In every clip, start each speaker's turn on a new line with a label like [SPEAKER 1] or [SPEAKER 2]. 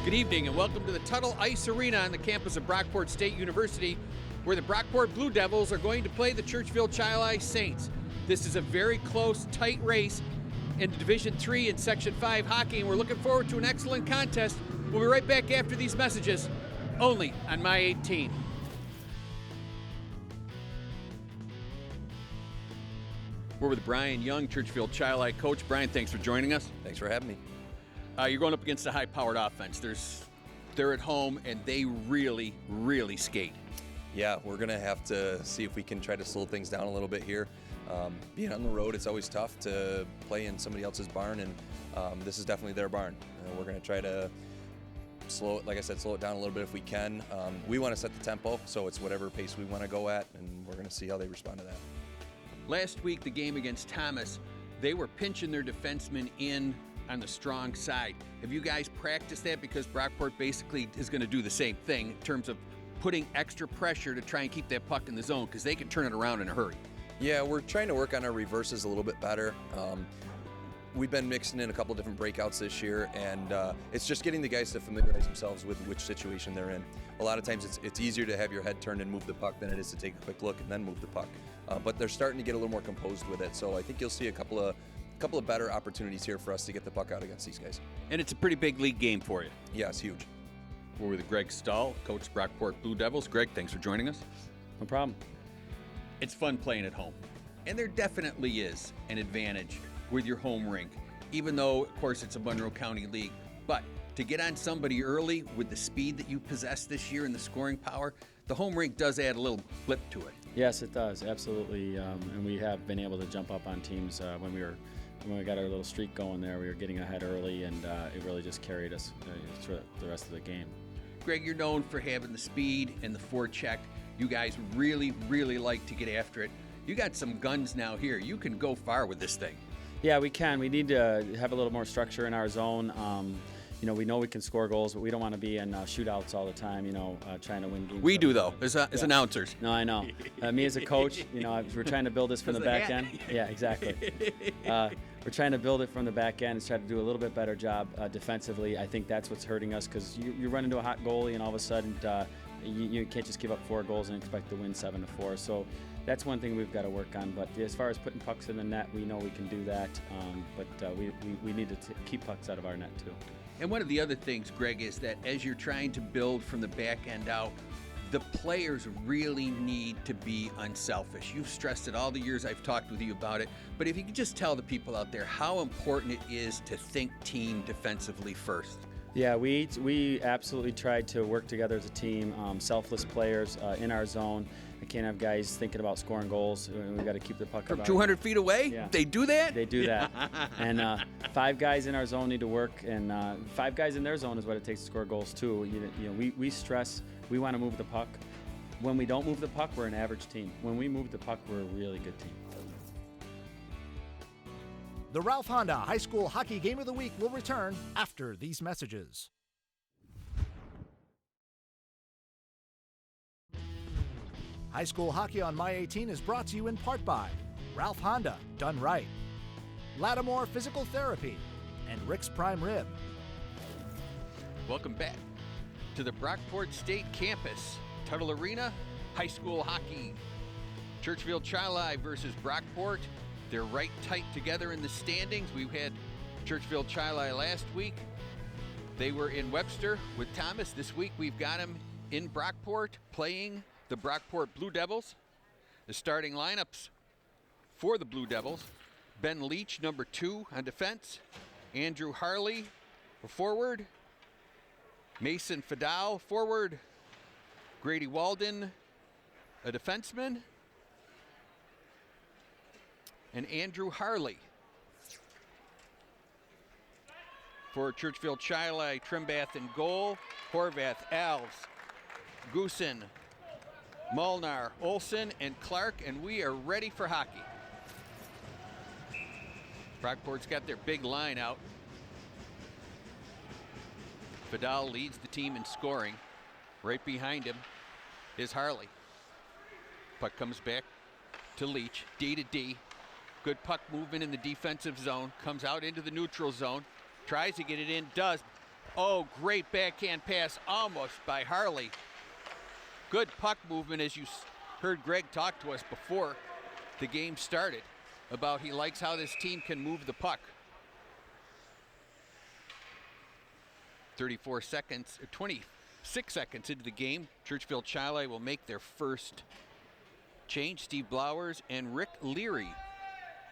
[SPEAKER 1] Good evening and welcome to the Tuttle Ice Arena on the campus of Brockport State University, where the Brockport Blue Devils are going to play the Churchville-Chili Saints. This is a very close, tight race in Division III and Section 5 hockey, and we're looking forward to an excellent contest. We'll be right back after these messages, only on My 18. We're with Brian Young, Churchville-Chili coach. Brian, thanks for joining us.
[SPEAKER 2] Thanks for having me.
[SPEAKER 1] You're going up against a high-powered offense. They're at home, and they really, really skate.
[SPEAKER 2] Yeah, we're going to have to see if we can try to slow things down a little bit here. Being on the road, it's always tough to play in somebody else's barn, and this is definitely their barn. We're going to try to slow it down a little bit if we can. We want to set the tempo, so it's whatever pace we want to go at, and we're going to see how they respond to that.
[SPEAKER 1] Last week, the game against Thomas, they were pinching their defensemen in on the strong side. Have you guys practiced that? Because Brockport basically is going to do the same thing in terms of putting extra pressure to try and keep that puck in the zone, because they can turn it around in a hurry.
[SPEAKER 2] Yeah, we're trying to work on our reverses a little bit better. We've been mixing in a couple different breakouts this year, and it's just getting the guys to familiarize themselves with which situation they're in. A lot of times it's easier to have your head turned and move the puck than it is to take a quick look and then move the puck. But they're starting to get a little more composed with it, so I think you'll see a couple of better opportunities here for us to get the puck out against these guys.
[SPEAKER 1] And it's a pretty big league game for you.
[SPEAKER 2] Yeah, it's huge.
[SPEAKER 1] We're with Greg Stahl, coach Brockport Blue Devils. Greg, thanks for joining us.
[SPEAKER 3] No problem.
[SPEAKER 1] It's fun playing at home, and there definitely is an advantage with your home rink, even though, of course, it's a Monroe County league. But to get on somebody early with the speed that you possess this year and the scoring power, the home rink does add a little blip to it.
[SPEAKER 3] Yes, it does, absolutely. And we have been able to jump up on teams when we got our little streak going there. We were getting ahead early, and it really just carried us through the rest of the game.
[SPEAKER 1] Greg, you're known for having the speed and the forecheck. You guys really, really like to get after it. You got some guns now here. You can go far with this thing.
[SPEAKER 3] Yeah, we can. We need to have a little more structure in our zone. We know we can score goals, but we don't want to be in shootouts all the time, trying to win games.
[SPEAKER 1] We do, though, as announcers.
[SPEAKER 3] No, I know. Me as a coach, we're trying to build this from the back end. Yeah, exactly. We're trying to build it from the back end and try to do a little bit better job defensively. I think that's what's hurting us, because you run into a hot goalie and all of a sudden you can't just give up 4 goals and expect to win 7-4. So that's one thing we've got to work on. But as far as putting pucks in the net, we know we can do that. But we need to keep pucks out of our net too.
[SPEAKER 1] And one of the other things, Greg, is that as you're trying to build from the back end out, the players really need to be unselfish. You've stressed it all the years I've talked with you about it. But if you could just tell the people out there how important it is to think team defensively first.
[SPEAKER 3] Yeah, we absolutely tried to work together as a team, selfless players in our zone. I can't have guys thinking about scoring goals. We've got to keep the puck
[SPEAKER 1] from 200 feet away?
[SPEAKER 3] Yeah.
[SPEAKER 1] They do that?
[SPEAKER 3] They do that. And 5 guys in our zone need to work, and 5 guys in their zone is what it takes to score goals too. We stress we want to move the puck. When we don't move the puck, we're an average team. When we move the puck, we're a really good team.
[SPEAKER 4] The Ralph Honda High School Hockey Game of the Week will return after these messages. High School Hockey on My 18 is brought to you in part by Ralph Honda, done right, Lattimore Physical Therapy, and Rick's Prime Rib.
[SPEAKER 1] Welcome back to the Brockport State campus. Tuttle Arena, high school hockey. Churchville-Chili versus Brockport. They're right tight together in the standings. We had Churchville-Chili last week. They were in Webster with Thomas. This week we've got them in Brockport playing the Brockport Blue Devils. The starting lineups for the Blue Devils: Ben Leach, number 2 on defense. Andrew Harley, a forward. Mason Fidal, forward. Grady Walden, a defenseman. And Andrew Harley. For Churchville-Chili, Trimbath in goal. Horvath, Alves, Goosen, Molnar, Olson, and Clark, and we are ready for hockey. Brockport's got their big line out. Fidal leads the team in scoring. Right behind him is Harley. Puck comes back to Leach, D to D. Good puck movement in the defensive zone. Comes out into the neutral zone. Tries to get it in, does. Oh, great backhand pass, almost by Harley. Good puck movement, as you heard Greg talk to us before the game started about he likes how this team can move the puck. 26 seconds into the game, Churchville-Chili will make their first change. Steve Blowers and Rick Leary,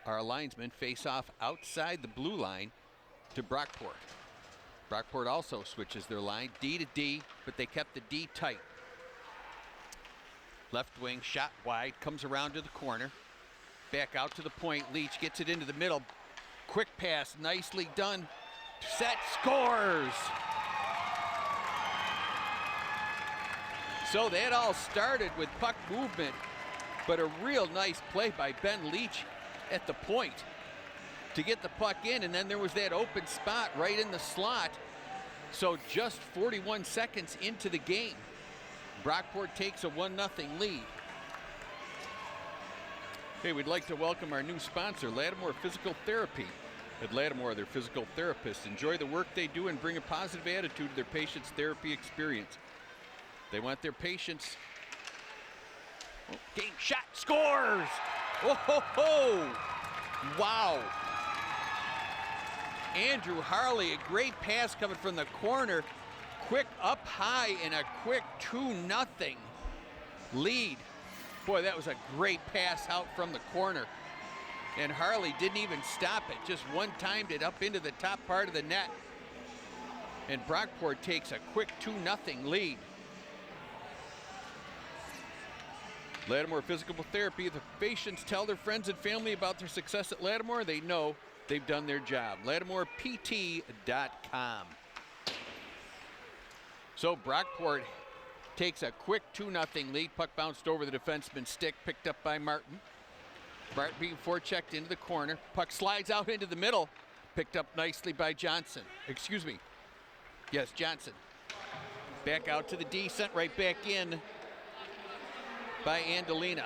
[SPEAKER 1] our linesmen, face off outside the blue line to Brockport. Brockport also switches their line, D to D, but they kept the D tight. Left wing, shot wide, comes around to the corner. Back out to the point, Leach gets it into the middle. Quick pass, nicely done. Set, scores! So that all started with puck movement, but a real nice play by Ben Leach at the point to get the puck in, and then there was that open spot right in the slot. So just 41 seconds into the game, Brockport takes a 1-0 lead. Hey, we'd like to welcome our new sponsor, Lattimore Physical Therapy. At Lattimore, they're physical therapists. Enjoy the work they do and bring a positive attitude to their patients' therapy experience. They want their patients. Oh, game shot, scores! Oh, ho, ho. Wow. Andrew Harley, a great pass coming from the corner. Quick up high and a quick 2-0 lead. Boy, that was a great pass out from the corner. And Harley didn't even stop it, just one-timed it up into the top part of the net. And Brockport takes a quick 2-0 lead. Lattimore Physical Therapy. The patients tell their friends and family about their success at Lattimore. They know they've done their job. LattimorePT.com. So Brockport takes a quick 2-0 lead. Puck bounced over the defenseman's stick, picked up by Martin. Martin being forechecked into the corner. Puck slides out into the middle, picked up nicely by Johnson. Excuse me. Yes, Johnson. Back out to the D, sent right back in by Andolina.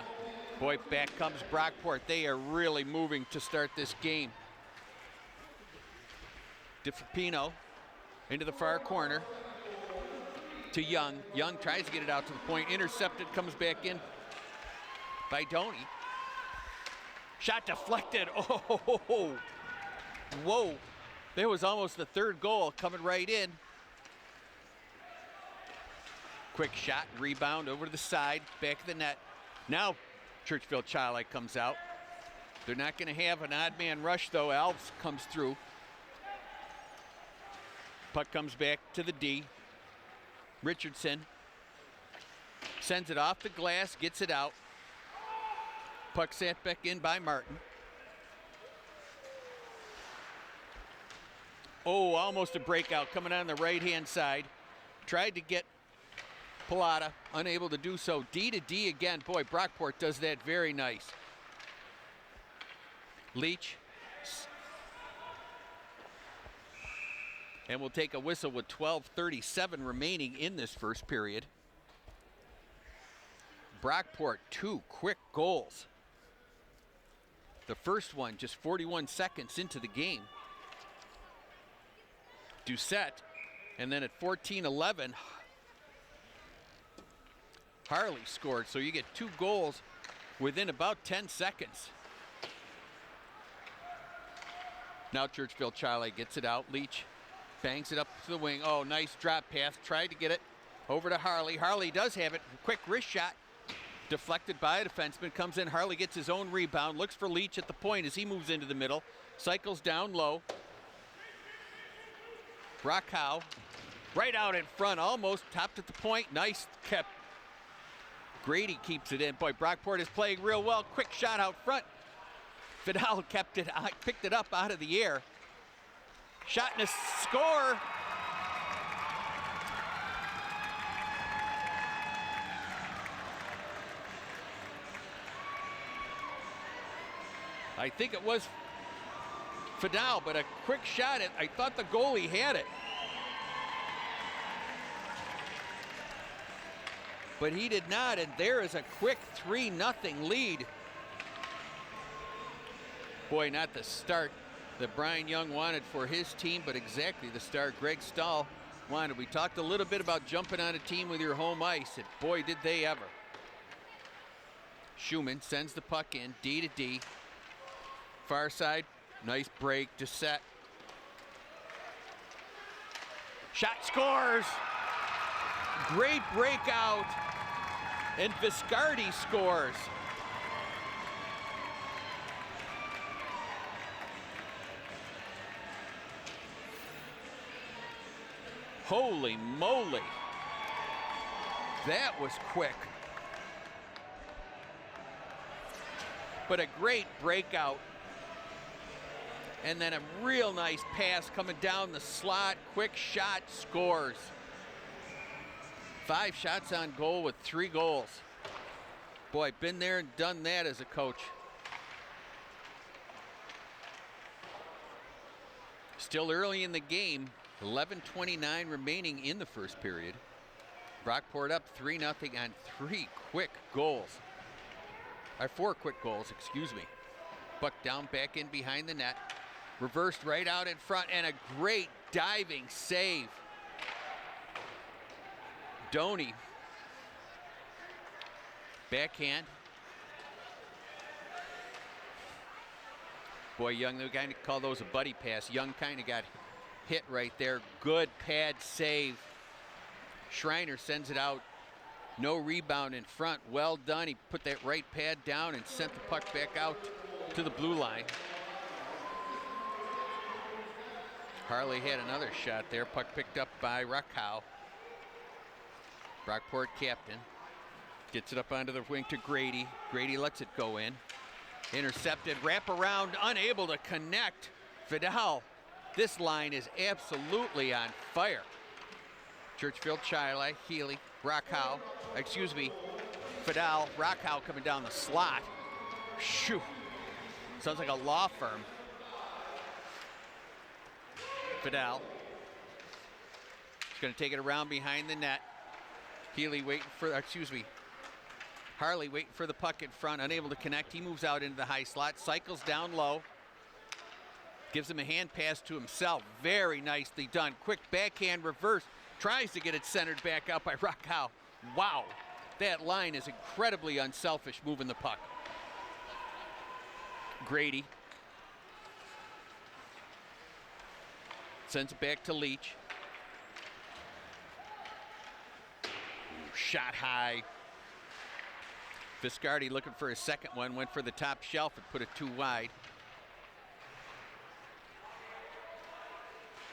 [SPEAKER 1] Boy, back comes Brockport. They are really moving to start this game. DiFipino into the far corner to Young. Young tries to get it out to the point. Intercepted, comes back in by Doney. Shot deflected. Oh, whoa. There was almost the third goal coming right in. Quick shot, rebound over to the side, back of the net. Now Churchville-Chili comes out. They're not going to have an odd man rush though. Alves comes through. Puck comes back to the D. Richardson sends it off the glass, gets it out. Puck sent back in by Martin. Oh, almost a breakout coming on the right-hand side. Tried to get Pilata, unable to do so. D to D again. Boy, Brockport does that very nice. Leach. And we'll take a whistle with 12:37 remaining in this first period. Brockport, 2 quick goals. The first one just 41 seconds into the game. Doucette, and then at 14:11, Harley scored. So you get 2 goals within about 10 seconds. Now Churchville-Chili gets it out. Leach bangs it up to the wing. Oh, nice drop pass. Tried to get it over to Harley. Harley does have it. Quick wrist shot. Deflected by a defenseman. Comes in. Harley gets his own rebound. Looks for Leach at the point as he moves into the middle. Cycles down low. Brockhow right out in front. Almost topped at the point. Nice kept. Grady keeps it in. Boy, Brockport is playing real well. Quick shot out front. Vidal kept it, picked it up out of the air. Shot and a score. I think it was Vidal, but a quick shot. I thought the goalie had it. But he did not, and there is a quick 3-0 lead. Boy, not the start that Brian Young wanted for his team, but exactly the start Greg Stahl wanted. We talked a little bit about jumping on a team with your home ice, and boy, did they ever. Schumann sends the puck in, D to D. Far side, nice break to set. Shot scores. Great breakout. And Viscardi scores. Holy moly. That was quick. But a great breakout. And then a real nice pass coming down the slot. Quick shot, scores. 5 shots on goal with 3 goals. Boy, been there and done that as a coach. Still early in the game. 11:29 remaining in the first period. Brockport up 3-0 on 3 quick goals. 4 quick goals, excuse me. Puck down back in behind the net. Reversed right out in front, and a great diving save. Doney. Backhand. Boy, Young, they kind of call those a buddy pass. Young kind of got hit right there. Good pad save. Schreiner sends it out. No rebound in front. Well done. He put that right pad down and sent the puck back out to the blue line. Harley had another shot there. Puck picked up by Rakow. Brockport captain. Gets it up onto the wing to Grady. Grady lets it go in. Intercepted. Wrap around. Unable to connect. Vidal. This line is absolutely on fire. Churchville-Chili, Healy, Rakow. Excuse me. Vidal. Rakow coming down the slot. Shoo. Sounds like a law firm. Vidal. He's going to take it around behind the net. Healy waiting for, Harley waiting for the puck in front, unable to connect. He moves out into the high slot, cycles down low. Gives him a hand pass to himself. Very nicely done. Quick backhand reverse. Tries to get it centered back out by Rakow. Wow. That line is incredibly unselfish moving the puck. Grady. Sends it back to Leach. Shot high. Viscardi looking for his second one. Went for the top shelf and put it too wide.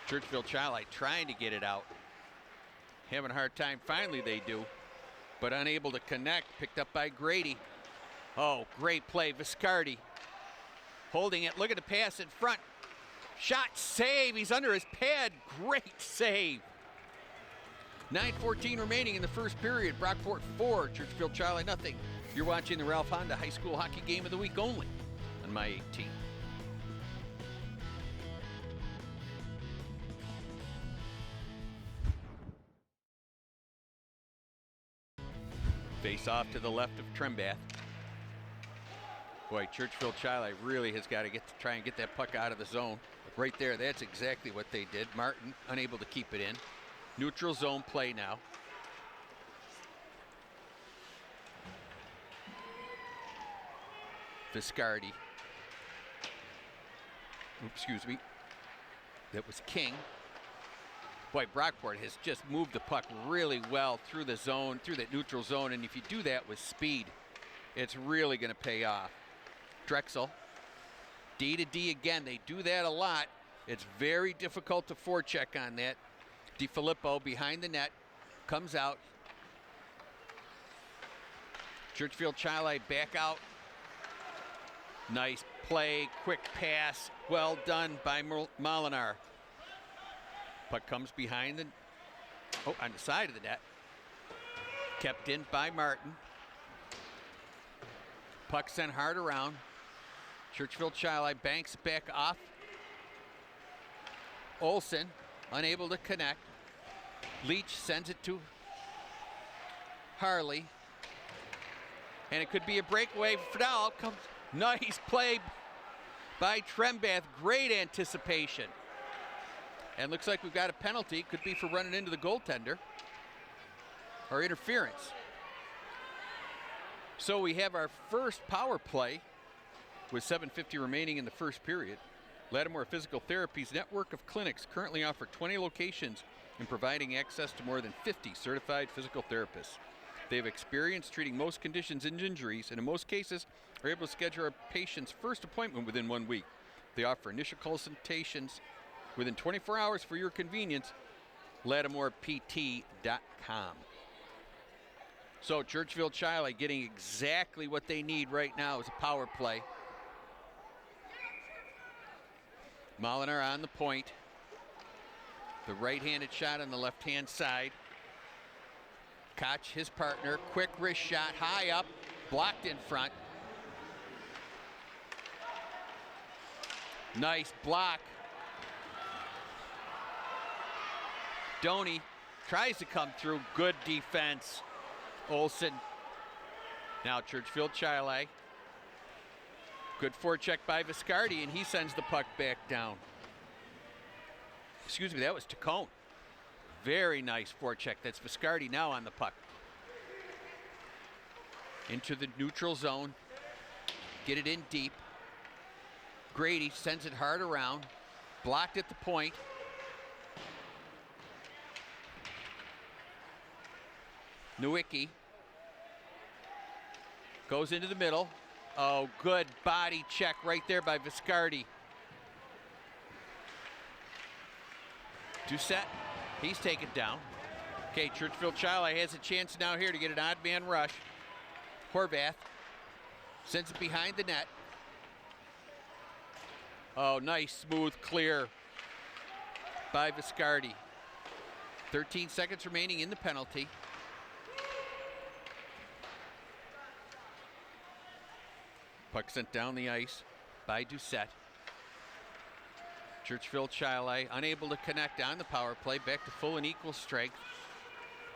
[SPEAKER 1] Churchville-Chili trying to get it out. Having a hard time. Finally they do. But unable to connect. Picked up by Grady. Oh, great play. Viscardi holding it. Look at the pass in front. Shot, save. He's under his pad. Great save. 9:14 remaining in the first period. Brockport 4, Churchville-Chili nothing. You're watching the Ralph Honda High School Hockey Game of the Week only on My 18. Face off to the left of Trembath. Boy, Churchville-Chili really has got to try and get that puck out of the zone. Right there, that's exactly what they did. Martin unable to keep it in. Neutral zone play now. Viscardi. Excuse me. That was King. Boy, Brockport has just moved the puck really well through the zone, through that neutral zone, and if you do that with speed, it's really going to pay off. Drexel. D to D again. They do that a lot. It's very difficult to forecheck on that. DiFilippo behind the net. Comes out. Churchville-Chili back out. Nice play. Quick pass. Well done by Molinar. Puck comes behind the... on the side of the net. Kept in by Martin. Puck sent hard around. Churchville-Chili banks back off. Olsen unable to connect. Leach sends it to Harley. And it could be a breakaway. Vidal comes. Nice play by Trembath. Great anticipation. And looks like we've got a penalty. Could be for running into the goaltender or interference. So we have our first power play with 7:50 remaining in the first period. Lattimore Physical Therapy's network of clinics currently offer 20 locations and providing access to more than 50 certified physical therapists. They have experience treating most conditions and injuries, and in most cases are able to schedule a patient's first appointment within 1 week. They offer initial consultations within 24 hours for your convenience. LattimorePT.com. So Churchville-Chili getting exactly what they need right now is a power play. Molinar on the point. The right-handed shot on the left-hand side. Koch, his partner, quick wrist shot, high up, blocked in front. Nice block. Doney tries to come through, good defense. Olsen. Now Churchville-Chili. Good forecheck by Viscardi, and he sends the puck back down. Excuse me, that was Tacone. Very nice forecheck. That's Viscardi now on the puck. Into the neutral zone. Get it in deep. Grady sends it hard around. Blocked at the point. Nowicki goes into the middle. Oh, good body check right there by Viscardi. Doucette, he's taken down. Okay, Churchville-Chili has a chance now here to get an odd man rush. Horvath sends it behind the net. Oh, nice, smooth, clear by Viscardi. 13 seconds remaining in the penalty. Puck sent down the ice by Doucette. Churchville-Chili unable to connect on the power play. Back to full and equal strength.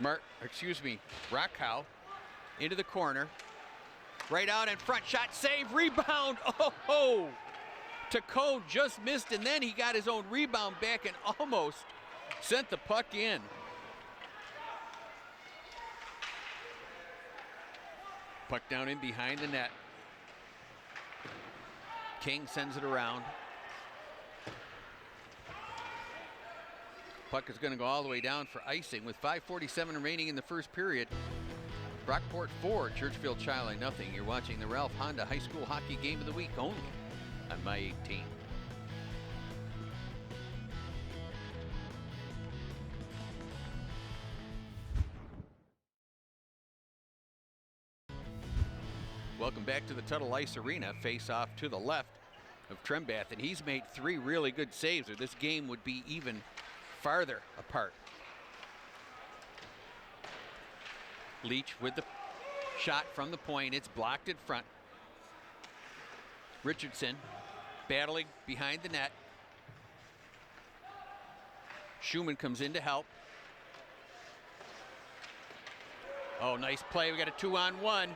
[SPEAKER 1] Rockhow into the corner. Right out in front, shot, save, rebound. Oh! Tacone just missed, and then he got his own rebound back and almost sent the puck in. Puck down in behind the net. King sends it around. Puck is going to go all the way down for icing with 5:47 remaining in the first period. Brockport 4, Churchville-Chili nothing. You're watching the Ralph Honda High School Hockey Game of the Week only on My 18. Welcome back to the Tuttle Ice Arena. Face off to the left of Trembath, and he's made 3 really good saves, or this game would be even farther apart. Leach with the shot from the point. It's blocked in front. Richardson battling behind the net. Schumann comes in to help. Oh, nice play. We got a 2-on-1.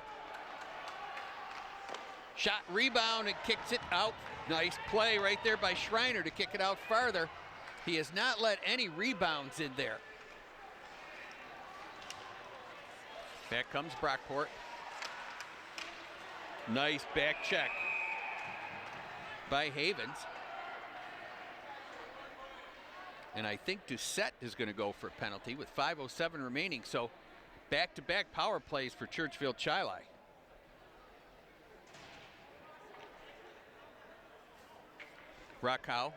[SPEAKER 1] Shot, rebound, and kicks it out. Nice play right there by Schreiner to kick it out farther. He has not let any rebounds in there. Back comes Brockport. Nice back check by Havens. And I think Doucette is going to go for a penalty with 5:07 remaining. So back-to-back power plays for Churchville-Chili. Rockhow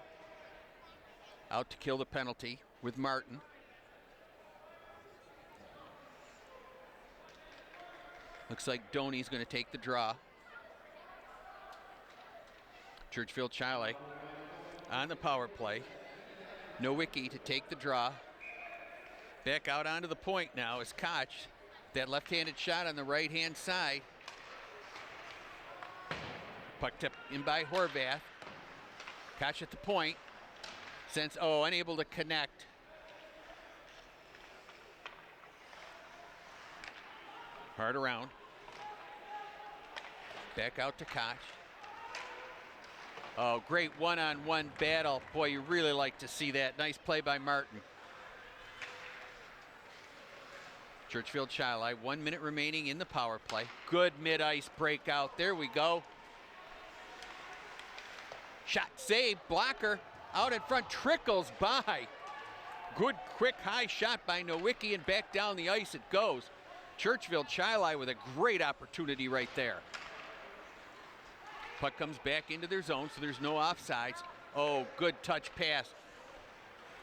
[SPEAKER 1] out to kill the penalty with Martin. Looks like Doney's going to take the draw. Churchville-Chili on the power play. Nowicki to take the draw. Back out onto the point now is Koch. That left-handed shot on the right-hand side. Puck tipped in by Horvath. Koch at the point. Unable to connect. Hard around. Back out to Koch. Oh, great one-on-one battle. Boy, you really like to see that. Nice play by Martin. Churchville-Chili, 1 minute remaining in the power play. Good mid-ice breakout. There we go. Shot save, blocker, out in front, trickles by. Good quick high shot by Nowicki, and back down the ice it goes. Churchville-Chili with a great opportunity right there. Puck comes back into their zone, so there's no offsides. Oh, good touch pass.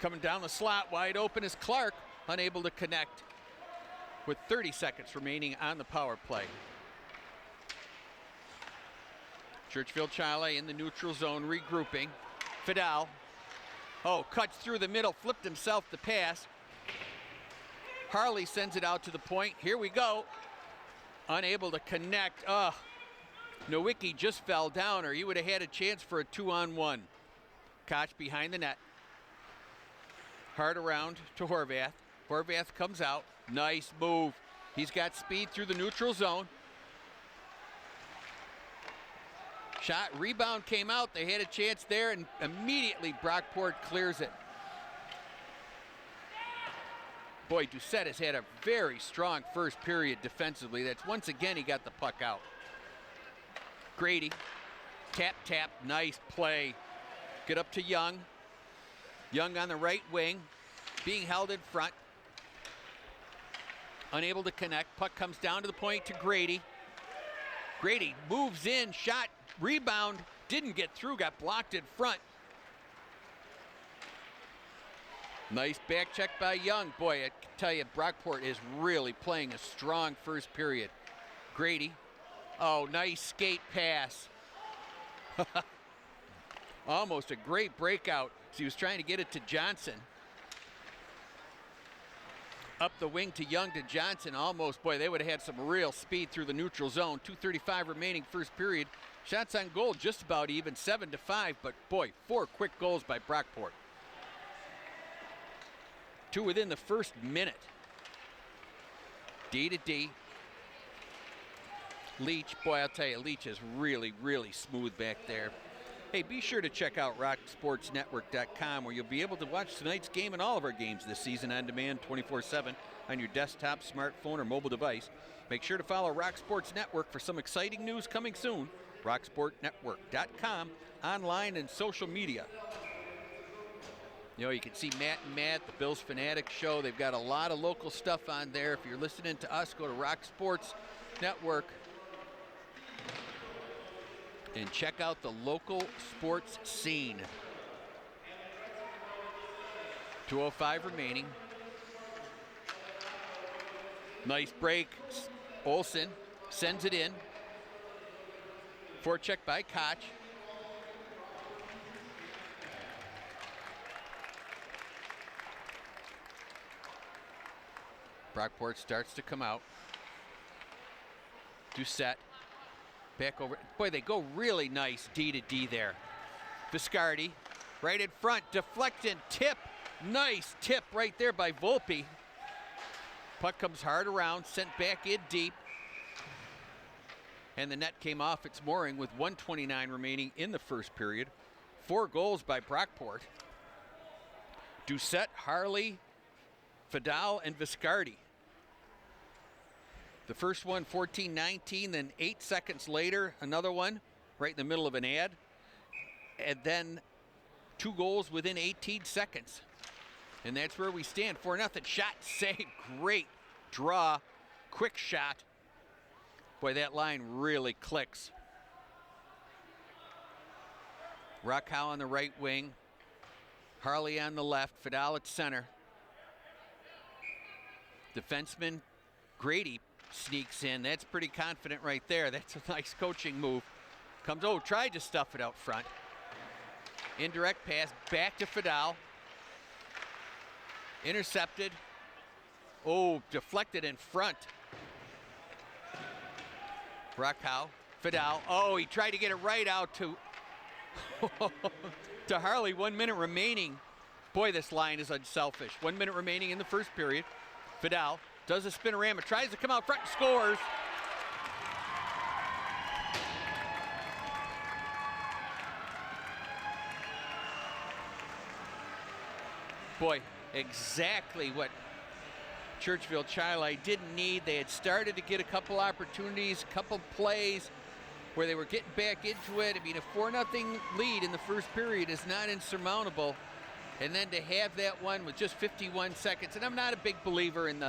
[SPEAKER 1] Coming down the slot, wide open is Clark, unable to connect with 30 seconds remaining on the power play. Churchville-Chili in the neutral zone, regrouping. Fidal, oh, cuts through the middle, flipped himself the pass. Harley sends it out to the point. Here we go. Unable to connect. Nowicki just fell down, or he would have had a chance for a 2-on-1. Koch behind the net. Hard around to Horvath. Horvath comes out. Nice move. He's got speed through the neutral zone. Shot, rebound came out. They had a chance there, and immediately Brockport clears it. Boy, Doucette has had a very strong first period defensively. That's once again he got the puck out. Grady, tap, tap, nice play. Get up to Young. Young on the right wing, being held in front. Unable to connect. Puck comes down to the point to Grady. Grady moves in, shot, rebound, didn't get through, got blocked in front. Nice back check by Young. Boy, I can tell you, Brockport is really playing a strong first period. Grady, oh, nice skate pass. Almost a great breakout. So he was trying to get it to Johnson. Up the wing to Young to Johnson, almost. Boy, they would have had some real speed through the neutral zone. 2:35 remaining first period. Shots on goal just about even, 7-5, but boy, 4 quick goals by Brockport. 2 within the first minute. D to D. Leach, boy, I'll tell you, Leach is really, really smooth back there. Hey, be sure to check out rocksportsnetwork.com, where you'll be able to watch tonight's game and all of our games this season on demand 24/7 on your desktop, smartphone, or mobile device. Make sure to follow Rock Sports Network for some exciting news coming soon. rocksportsnetwork.com, online and social media. You know, you can see Matt and Matt, the Bills Fanatic Show. They've got a lot of local stuff on there. If you're listening to us, go to Rock Sports Network and check out the local sports scene. 2:05 remaining. Nice break. Olsen sends it in. Forecheck by Koch. Brockport starts to come out. Doucette. Back over. Boy, they go really nice D to D there. Viscardi right in front. Deflect and tip. Nice tip right there by Volpe. Puck comes hard around. Sent back in deep. And the net came off its mooring with 1:29 remaining in the first period. 4 goals by Brockport. Doucette, Harley, Fidal, and Viscardi. The first one, 14-19, then 8 seconds later, another one right in the middle of an ad. And then 2 goals within 18 seconds. And that's where we stand. 4-0 shot, save, great draw, quick shot. Boy, that line really clicks. Rockhow on the right wing. Harley on the left, Fidal at center. Defenseman Grady sneaks in. That's pretty confident right there. That's a nice coaching move. Tried to stuff it out front. Indirect pass back to Fidal. Intercepted. Oh, deflected in front. Rockhow, Fidal. Oh, he tried to get it right out to to Harley. 1 minute remaining. Boy, this line is unselfish. 1 minute remaining in the first period. Fidal does a spinorama, tries to come out front, and scores. Boy, exactly what Churchville-Chili didn't need. They had started to get a couple opportunities, a couple plays where they were getting back into it. I mean, a 4-0 lead in the first period is not insurmountable. And then to have that one with just 51 seconds, and I'm not a big believer in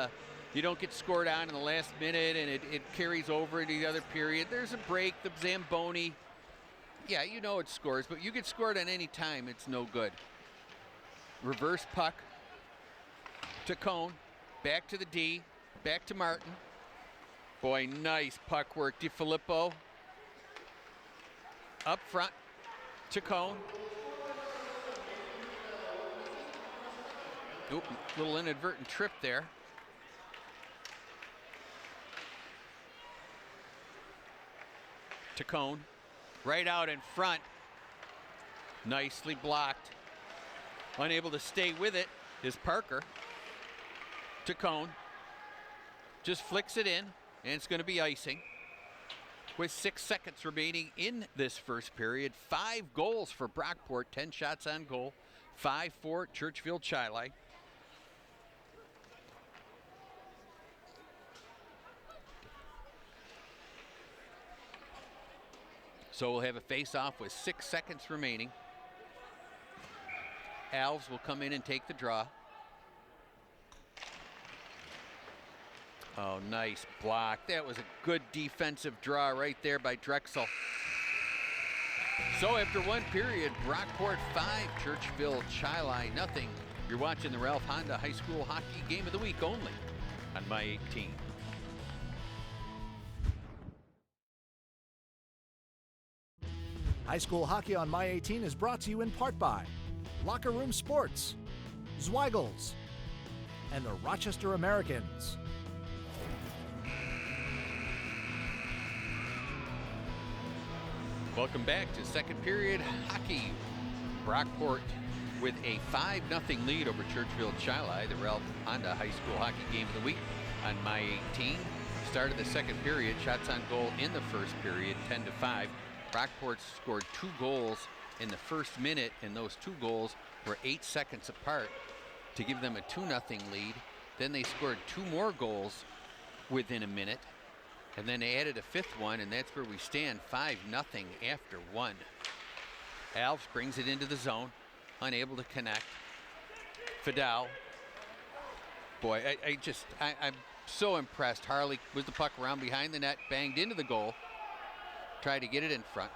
[SPEAKER 1] you don't get scored on in the last minute and it carries over into the other period. There's a break, the Zamboni. Yeah, you know it scores, but you get scored on any time, it's no good. Reverse puck to Cone, back to the D, back to Martin. Boy, nice puck work. DiFilippo up front to Cone. Oop, little inadvertent trip there. To Cone, right out in front. Nicely blocked. Unable to stay with it is Parker. To Cone. Just flicks it in, and it's going to be icing. With 6 seconds remaining in this first period, 5 goals for Brockport, 10 shots on goal, 5 for Churchville-Chili. So we'll have a face-off with 6 seconds remaining. Alves will come in and take the draw. Oh, nice block. That was a good defensive draw right there by Drexel. So after one period, Brockport 5, Churchville-Chili nothing. You're watching the Ralph Honda High School Hockey Game of the Week only on My 18.
[SPEAKER 4] High School Hockey on My 18 is brought to you in part by Locker Room Sports, Zweigels, and the Rochester Americans.
[SPEAKER 1] Welcome back to second period hockey. Brockport with a 5-0 lead over Churchville-Chili, the Ralph Honda High School Hockey Game of the Week on My 18. Started the second period, shots on goal in the first period, 10-5. Brockport scored 2 goals in the first minute, and those 2 goals were 8 seconds apart to give them a 2-0 lead. Then they scored 2 more goals within a minute, and then they added a 5th one, and that's where we stand, 5-0 after 1. Alves brings it into the zone, unable to connect. Fidel. Boy, I'm so impressed. Harley with the puck around behind the net, banged into the goal. Tried to get it in front.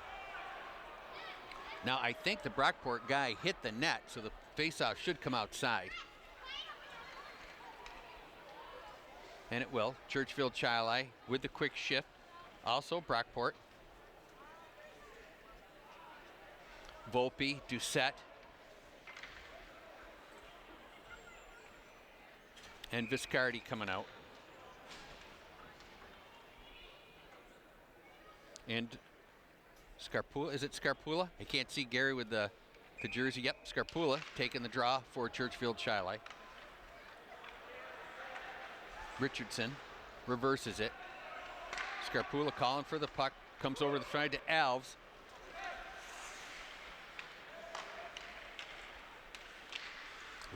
[SPEAKER 1] Now I think the Brockport guy hit the net, so the faceoff should come outside. And it will. Churchville-Chili with the quick shift. Also Brockport. Volpe, Doucette. And Viscardi coming out. And Scarpula, is it Scarpula? I can't see Gary with the jersey. Yep, Scarpula taking the draw for Churchville-Chili. Richardson reverses it. Scarpula calling for the puck, comes over the front to Alves.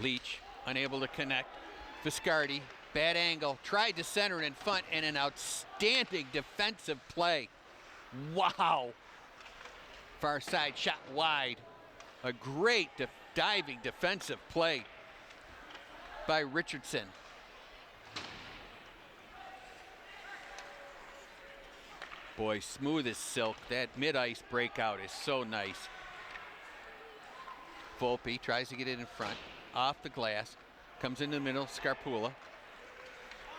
[SPEAKER 1] Leach unable to connect. Viscardi, bad angle, tried to center it in front, and an outstanding defensive play. Wow. Far side shot wide. A great diving defensive play by Richardson. Boy, smooth as silk. That mid-ice breakout is so nice. Volpe tries to get it in front. Off the glass. Comes into the middle. Scarpula.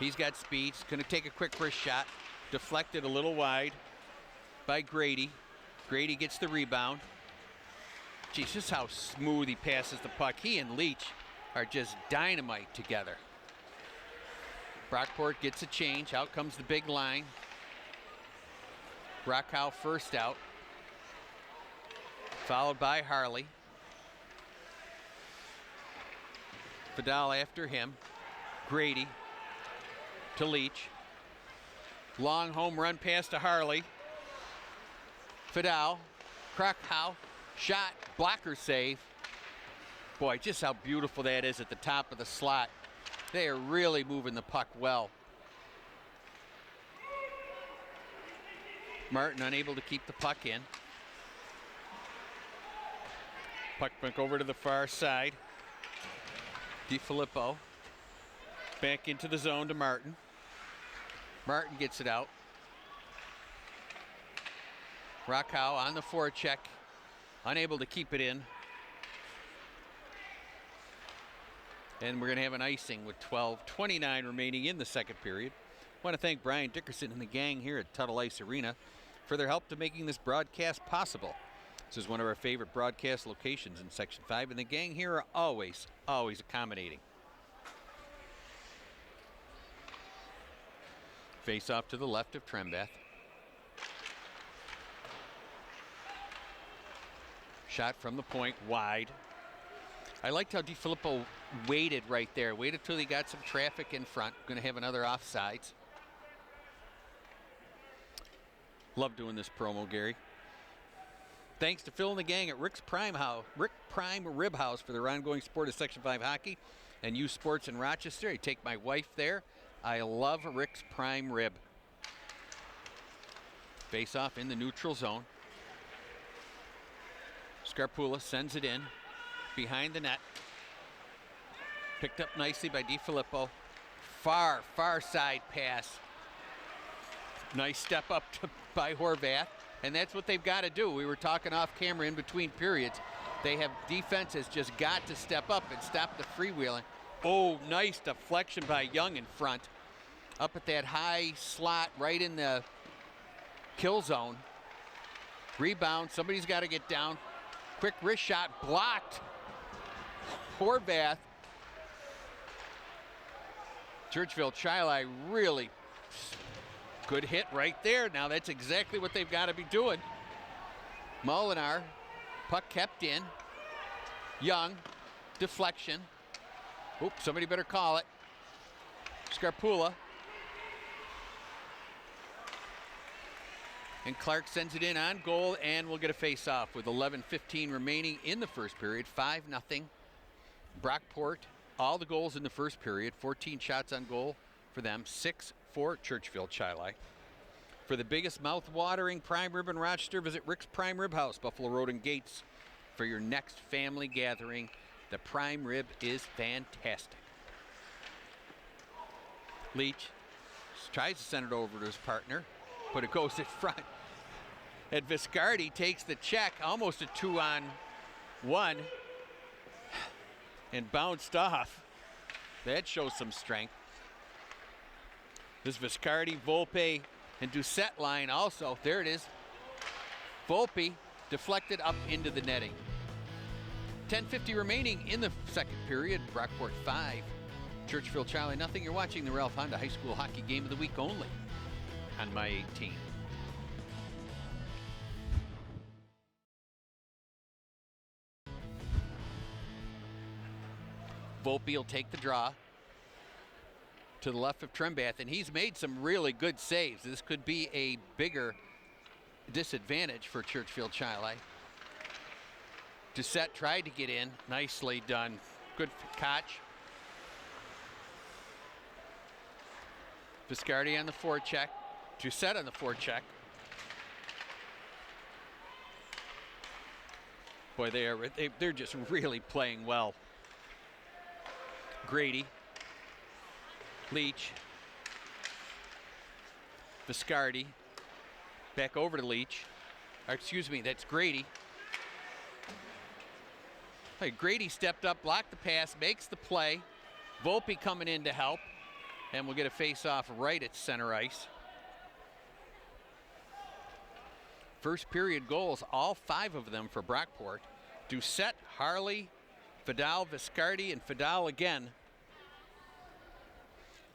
[SPEAKER 1] He's got speed. He's going to take a quick wrist shot. Deflected a little wide by Grady. Grady gets the rebound. Geez, just how smooth he passes the puck. He and Leach are just dynamite together. Brockport gets a change. Out comes the big line. Brockhow first out. Followed by Harley. Fidel after him. Grady to Leach. Long home run pass to Harley. Fidel, Krakow, shot, blocker save. Boy, just how beautiful that is at the top of the slot. They are really moving the puck well. Martin unable to keep the puck in. Puck back over to the far side. DiFilippo back into the zone to Martin. Martin gets it out. Rockow on the forecheck, unable to keep it in. And we're going to have an icing with 12:29 remaining in the second period. I want to thank Brian Dickerson and the gang here at Tuttle Ice Arena for their help to making this broadcast possible. This is one of our favorite broadcast locations in Section 5, and the gang here are always accommodating. Face off to the left of Trembath. Shot from the point, wide. I liked how DiFilippo waited right there. Waited till he got some traffic in front. Going to have another offsides. Love doing this promo, Gary. Thanks to Phil and the gang at Rick Prime Rib House for their ongoing support of Section 5 hockey and youth sports in Rochester. I take my wife there. I love Rick's Prime Rib. Face off in the neutral zone. Scarpula sends it in behind the net. Picked up nicely by DiFilippo. Far side pass. Nice step up by Horvath. And that's what they've got to do. We were talking off camera in between periods. They have defense has just got to step up and stop the freewheeling. Oh, nice deflection by Young in front. Up at that high slot right in the kill zone. Rebound, somebody's got to get down. Quick wrist shot blocked. Horvath. Churchville-Chili really good hit right there. Now that's exactly what they've got to be doing. Molinar, puck kept in. Young, deflection. Oops, somebody better call it. Scarpula. And Clark sends it in on goal, and we'll get a face-off with 11:15 remaining in the first period. 5-0. Brockport, all the goals in the first period. 14 shots on goal for them. 6 for Churchville-Chili. For the biggest mouth-watering prime rib in Rochester, visit Rick's Prime Rib House, Buffalo Road and Gates, for your next family gathering. The prime rib is fantastic. Leach tries to send it over to his partner, but it goes in front. And Viscardi takes the check, almost a 2-on-1, and bounced off. That shows some strength. This Viscardi, Volpe, and Doucette line also. There it is. Volpe deflected up into the netting. 10:50 remaining in the second period. Brockport 5, Churchville-Chili nothing. You're watching the Ralph Honda High School Hockey Game of the Week only on My 18. Volpe will take the draw to the left of Trembath, and he's made some really good saves. This could be a bigger disadvantage for Churchville-Chili. Doucette tried to get in. Nicely done. Good catch. Viscardi on the forecheck. Doucette on the forecheck. Boy, they're just really playing well. Grady. Leach. Viscardi. Back over to Leach. Or, excuse me, that's Grady. Hey, Grady stepped up, blocked the pass, makes the play. Volpe coming in to help. And we'll get a face-off right at center ice. First period goals, all 5 of them for Brockport. Doucette, Harley, Fidal, Viscardi, and Fidal again.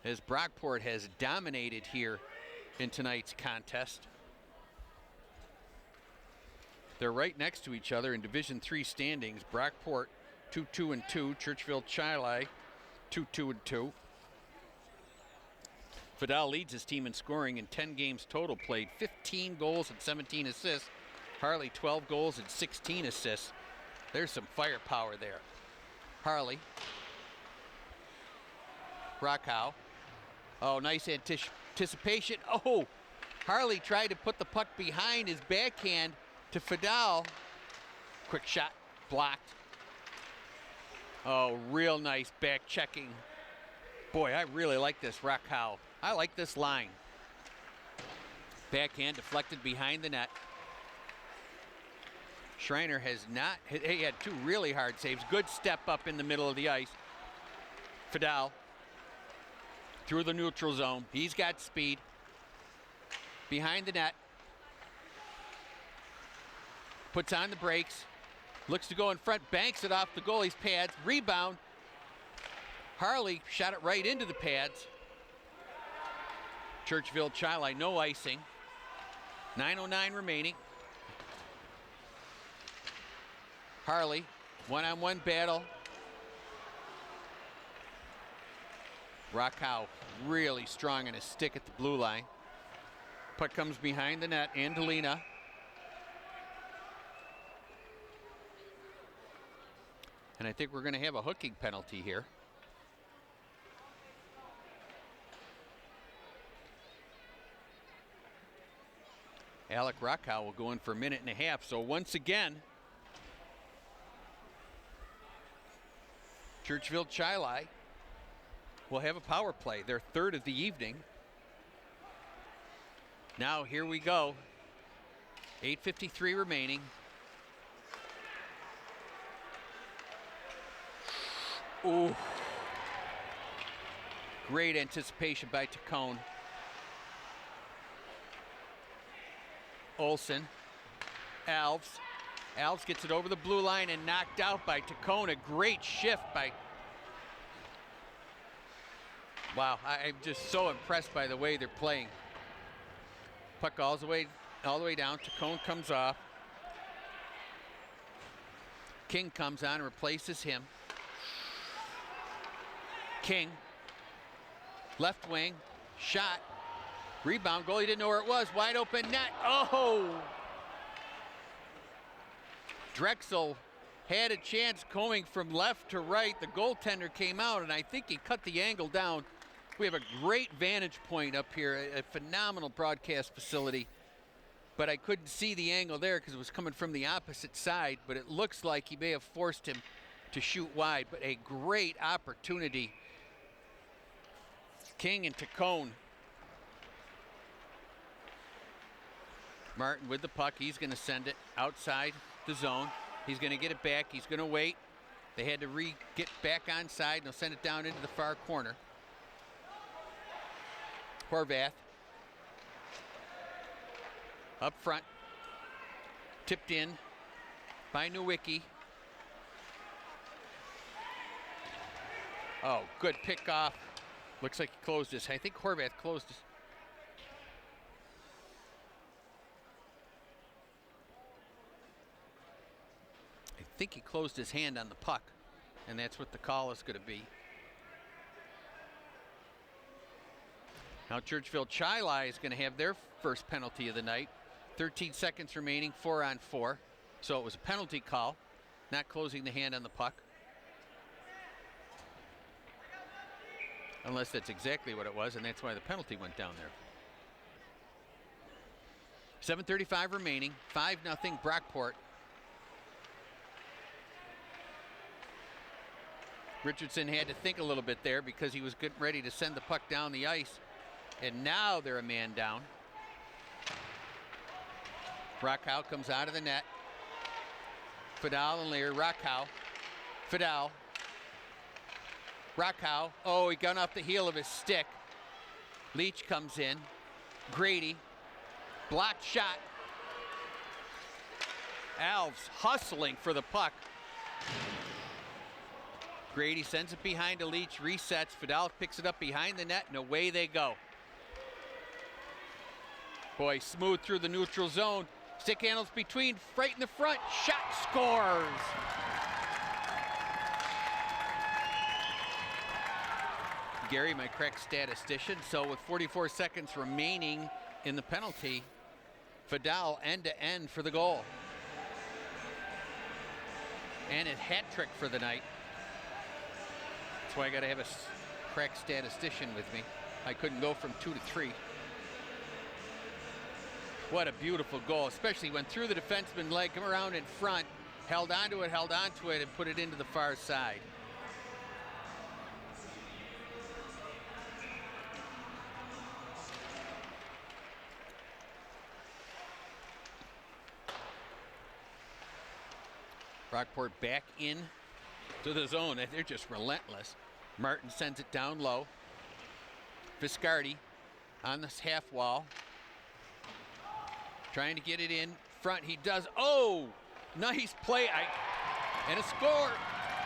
[SPEAKER 1] As Brockport has dominated here in tonight's contest. They're right next to each other in Division III standings. Brockport 2-2-2, Churchville-Chili 2-2-2. Fidal leads his team in scoring in 10 games total played, 15 goals and 17 assists. Harley 12 goals and 16 assists. There's some firepower there. Harley. Rockhow. Oh, nice anticipation. Oh, Harley tried to put the puck behind his backhand to Fidal. Quick shot, blocked. Oh, real nice back checking. Boy, I really like this Rockhow. I like this line. Backhand deflected behind the net. Schreiner has not, he had two really hard saves. Good step up in the middle of the ice. Fidal through the neutral zone. He's got speed. Behind the net. Puts on the brakes. Looks to go in front, banks it off the goalie's pads. Rebound. Harley shot it right into the pads. Churchville-Chili, no icing. 9:09 remaining. Harley, one-on-one battle. Rockhow really strong in his stick at the blue line. Puck comes behind the net. Andolina. And I think we're going to have a hooking penalty here. Alec Rockhow will go in for a minute and a half. So once again, Churchville-Chili will have a power play, their third of the evening. Now here we go. 8:53 remaining. Ooh. Great anticipation by Tacone. Olsen. Alves. Alves gets it over the blue line and knocked out by Tacone. A great shift by... Wow, I'm just so impressed by the way they're playing. Puck all the way down. Tacone comes off. King comes on and replaces him. King, left wing, shot, rebound, goalie didn't know where it was, wide open net, oh! Drexel had a chance going from left to right, the goaltender came out and I think he cut the angle down. We have a great vantage point up here, a phenomenal broadcast facility, but I couldn't see the angle there because it was coming from the opposite side, but it looks like he may have forced him to shoot wide, but a great opportunity. King and Tacone. Martin with the puck. He's going to send it outside the zone. He's going to get it back. He's going to wait. They had to get back on side. They'll send it down into the far corner. Horvath. Up front. Tipped in by Nowicki. Oh, good pick off. Looks like he closed his. I think Horvath closed his. I think he closed his hand on the puck, and that's what the call is going to be. Now Churchville-Chili is going to have their first penalty of the night. 13 seconds remaining, 4-on-4. So it was a penalty call, not closing the hand on the puck. Unless that's exactly what it was, and that's why the penalty went down there. 7:35 remaining, 5-0 Brockport. Richardson had to think a little bit there because he was getting ready to send the puck down the ice. And now they're a man down. Rockhow comes out of the net. Fidal and Lear, Rockhow. Fidal. Rockhow, oh, he got off the heel of his stick. Leach comes in. Grady, blocked shot. Alves hustling for the puck. Grady sends it behind to Leach, resets. Fidal picks it up behind the net, and away they go. Boy, smooth through the neutral zone. Stick handles between, right in the front. Shot scores. Gary, my correct statistician. So with 44 seconds remaining in the penalty, Fidal end-to-end for the goal. And a hat trick for the night. That's why I got to have a crack statistician with me. I couldn't go from 2 to 3. What a beautiful goal, especially when through the defenseman leg, come around in front, held onto it, and put it into the far side. Brockport back in to the zone. They're just relentless. Martin sends it down low. Viscardi on this half wall. Trying to get it in front. He does. Oh, nice play. And a score.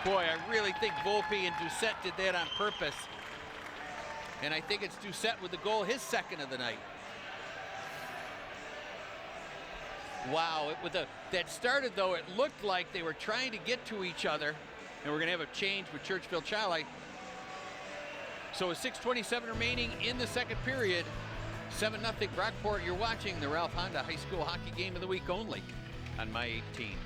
[SPEAKER 1] Boy, I really think Volpe and Doucette did that on purpose. And I think it's Doucette with the goal, his second of the night. Wow, that started though, it looked like they were trying to get to each other. And we're gonna have a change with Churchville-Chili. So with 6:27 remaining in the second period, 7-0 Brockport. You're watching the Ralph Honda High School Hockey Game of the Week only on My 18.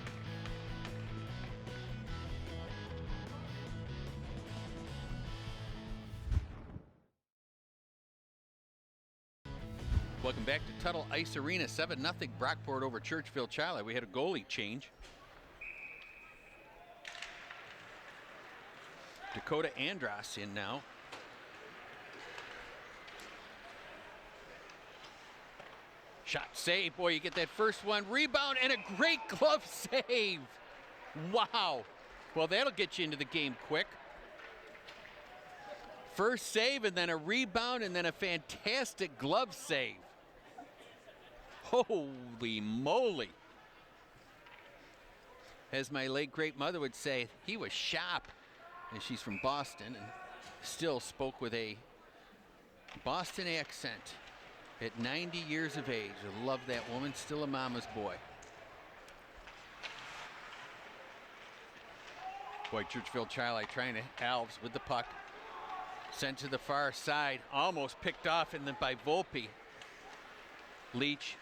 [SPEAKER 1] Welcome back to Tuttle Ice Arena. 7-0 Brockport over Churchville-Chili. We had a goalie change. Dakota Andros in now. Shot save. Boy, you get that first one. Rebound and a great glove save. Wow. Well, that'll get you into the game quick. First save and then a rebound and then a fantastic glove save. Holy moly. As my late great mother would say, he was sharp. And she's from Boston and still spoke with a Boston accent at 90 years of age. I love that woman, still a mama's boy. Boy, Churchville-Chili trying to Alves with the puck. Sent to the far side, almost picked off and then by Volpe. Leach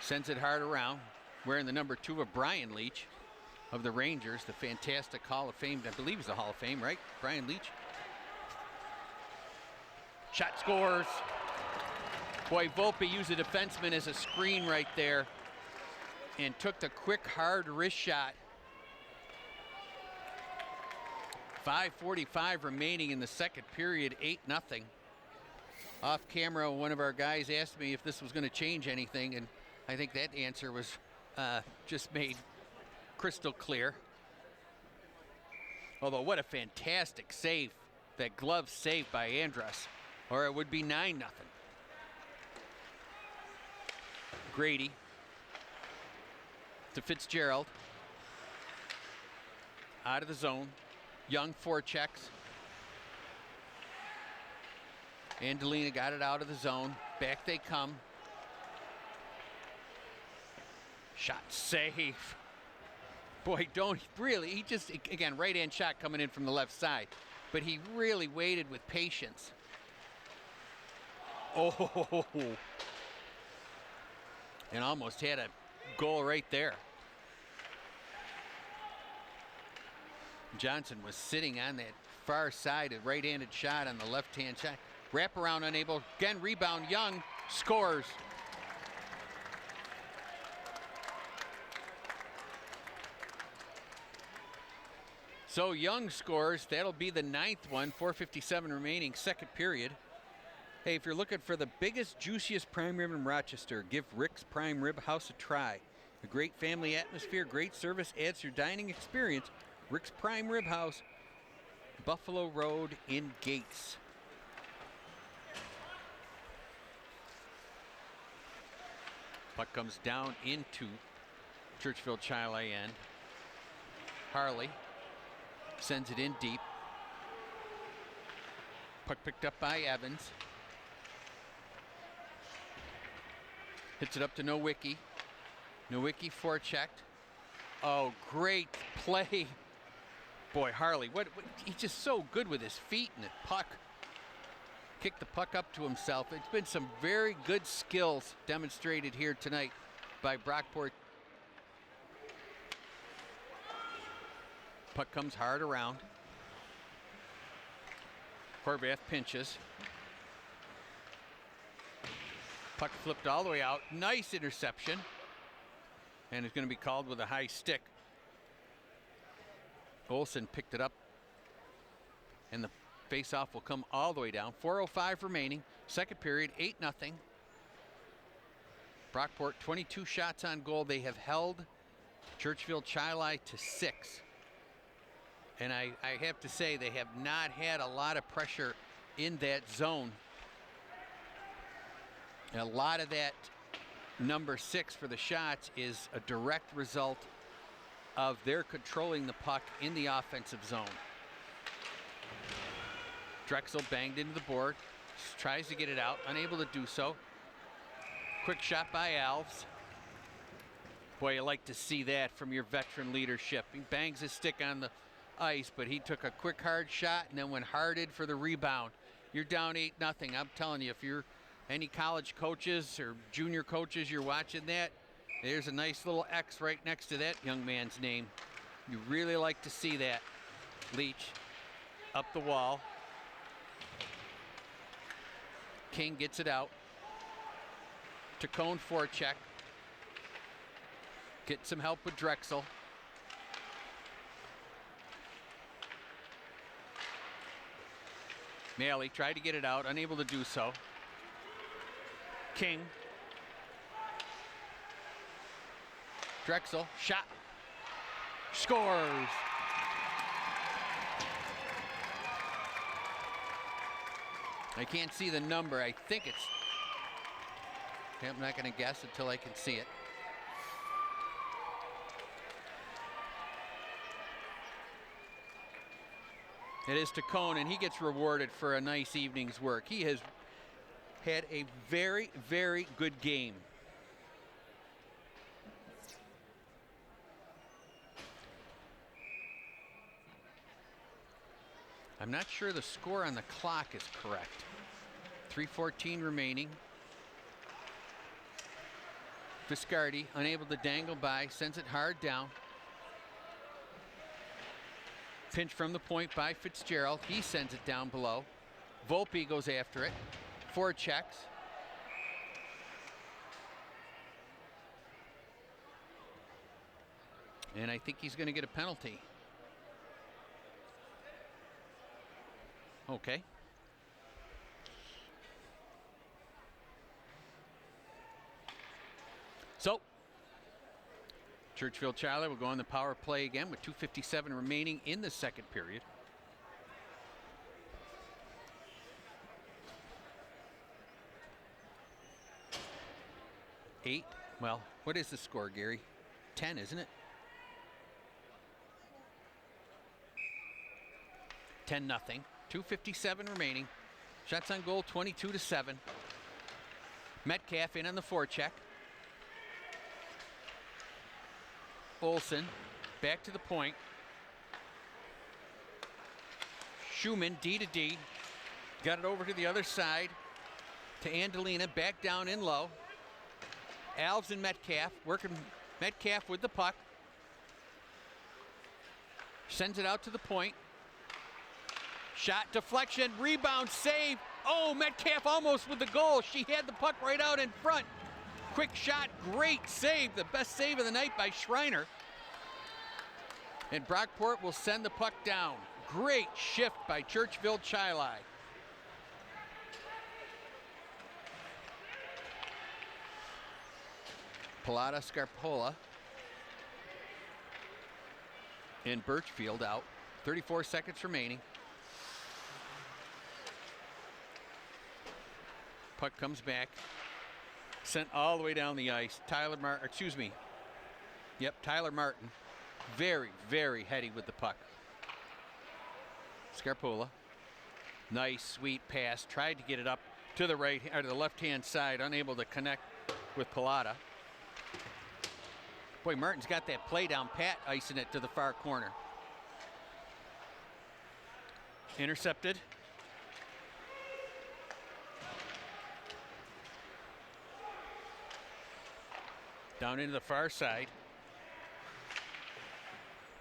[SPEAKER 1] sends it hard around, wearing the number 2 of Brian Leach of the Rangers, the fantastic Hall of Fame, I believe he's a Hall of Fame, right? Brian Leach. Shot scores. Boy, Volpe used a defenseman as a screen right there and took the quick, hard wrist shot. 5:45 remaining in the second period, 8-0. Off camera, one of our guys asked me if this was going to change anything, and I think that answer was just made crystal clear. Although, what a fantastic save. That glove save by Andros, or it would be 9-0. Grady to Fitzgerald. Out of the zone. Young forechecks. Andolina got it out of the zone. Back they come. Shot save. Boy, don't really, he just, again, right-hand shot coming in from the left side. But he really waited with patience. Oh, and almost had a goal right there. Johnson was sitting on that far side, a right-handed shot on the left-hand shot. Wraparound unable, again rebound, Young scores. So Young scores, that'll be the 9th one, 4:57 remaining, second period. Hey, if you're looking for the biggest, juiciest prime rib in Rochester, give Rick's Prime Rib House a try. A great family atmosphere, great service adds to your dining experience. Rick's Prime Rib House, Buffalo Road in Gates. Puck comes down into Churchville-Chili end. Harley sends it in deep. Puck picked up by Evans. Hits it up to Nowicki. Nowicki forechecked. Oh, great play. Boy, Harley, he's just so good with his feet and the puck. Kicked the puck up to himself. It's been some very good skills demonstrated here tonight by Brockport. Puck comes hard around. Horvath pinches. Puck flipped all the way out. Nice interception. And it's going to be called with a high stick. Olsen picked it up. And the faceoff will come all the way down. 4:05 remaining. Second period, 8-0. Brockport 22 shots on goal. They have held Churchville-Chili to 6. And I have to say they have not had a lot of pressure in that zone. And a lot of that number 6 for the shots is a direct result of their controlling the puck in the offensive zone. Drexel banged into the board, tries to get it out, unable to do so. Quick shot by Alves. Boy, you like to see that from your veteran leadership. He bangs his stick on the ice, but he took a quick hard shot and then went hearted for the rebound. You're down 8-0. I'm telling you, if you're any college coaches or junior coaches, you're watching that, there's a nice little X right next to that young man's name. You really like to see that. Leach up the wall. King gets it out. Tacone forecheck. Get some help with Drexel. Maley tried to get it out, unable to do so. King. Drexel, shot. Scores. I can't see the number. I think it's... I'm not going to guess until I can see it. It is Tacone, and he gets rewarded for a nice evening's work. He has had a very, very good game. I'm not sure the score on the clock is correct. 3:14 remaining. Viscardi unable to dangle by, sends it hard down. Pinch from the point by Fitzgerald. He sends it down below. Volpe goes after it. Forechecks. And I think he's going to get a penalty. Okay. So, Churchville-Chili will go on the power play again with 2:57 remaining in the second period. Eight. Well, what is the score, Gary? 10, isn't it? 10-0. 2:57 remaining. Shots on goal 22-7. Metcalf in on the forecheck. Olsen back to the point. Schumann D to D. Got it over to the other side to Andolina. Back down in low. Alves and Metcalf working. Metcalf with the puck. Sends it out to the point. Shot, deflection, rebound, save. Oh, Metcalf almost with the goal. She had the puck right out in front. Quick shot, great save. The best save of the night by Schreiner. And Brockport will send the puck down. Great shift by Churchville-Chili. Pilata, Scarpola, and Birchfield out. 34 seconds remaining. Puck comes back. Sent all the way down the ice. Tyler Martin. Very, very heady with the puck. Scarpola. Nice, sweet pass. Tried to get it up to the right or to the left-hand side. Unable to connect with Pilata. Boy, Martin's got that play down pat, icing it to the far corner. Intercepted. Down into the far side.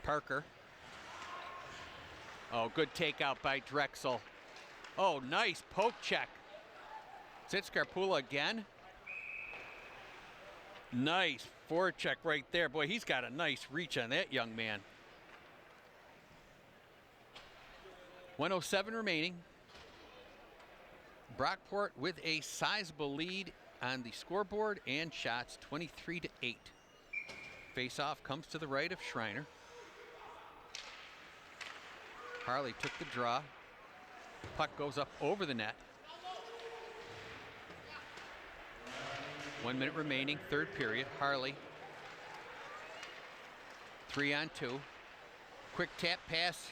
[SPEAKER 1] Parker. Oh, good takeout by Drexel. Oh, nice poke check. Is that Scarpula again? Nice forecheck right there. Boy, he's got a nice reach on that young man. 1:07 remaining. Brockport with a sizable lead on the scoreboard and shots, 23-8. Face-off comes to the right of Schreiner. Harley took the draw. Puck goes up over the net. 1 minute remaining, third period. Harley. 3-on-2. Quick tap pass.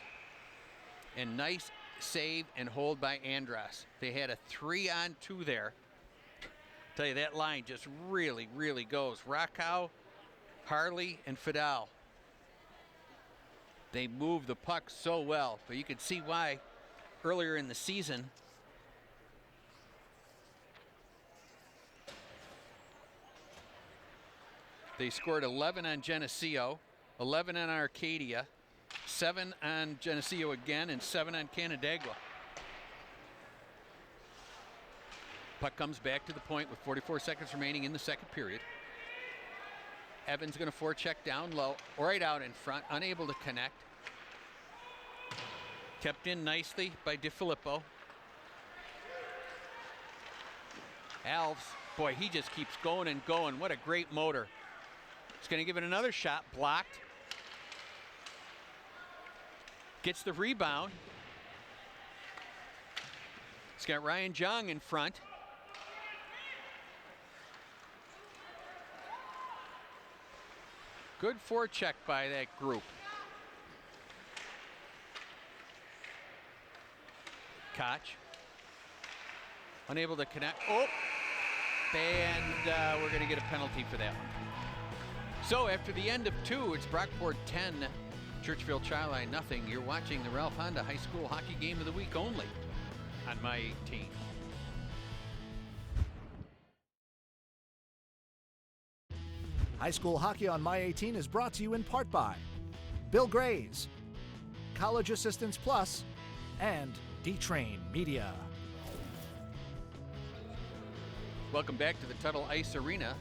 [SPEAKER 1] And nice save and hold by Andras. They had a 3-on-2 there. Tell you, that line just really, really goes. Rakow, Harley, and Fidal. They move the puck so well, but you could see why earlier in the season. They scored 11 on Geneseo, 11 on Arcadia, 7 on Geneseo again, and 7 on Canandaigua. Puck comes back to the point with 44 seconds remaining in the second period. Evans going to forecheck down low, right out in front, unable to connect. Kept in nicely by DiFilippo. Alves, boy, he just keeps going and going. What a great motor. He's going to give it another shot, blocked. Gets the rebound. He's got Ryan Jong in front. Good forecheck by that group. Koch. Unable to connect. Oh! And we're going to get a penalty for that one. So after the end of 2, it's Brockport 10, Churchville-Chili nothing. You're watching the Ralph Honda High School Hockey Game of the Week only on My 18.
[SPEAKER 4] High School Hockey on My 18 is brought to you in part by Bill Grays, College Assistance Plus, and D-Train Media.
[SPEAKER 1] Welcome back to the Tuttle Ice Arena.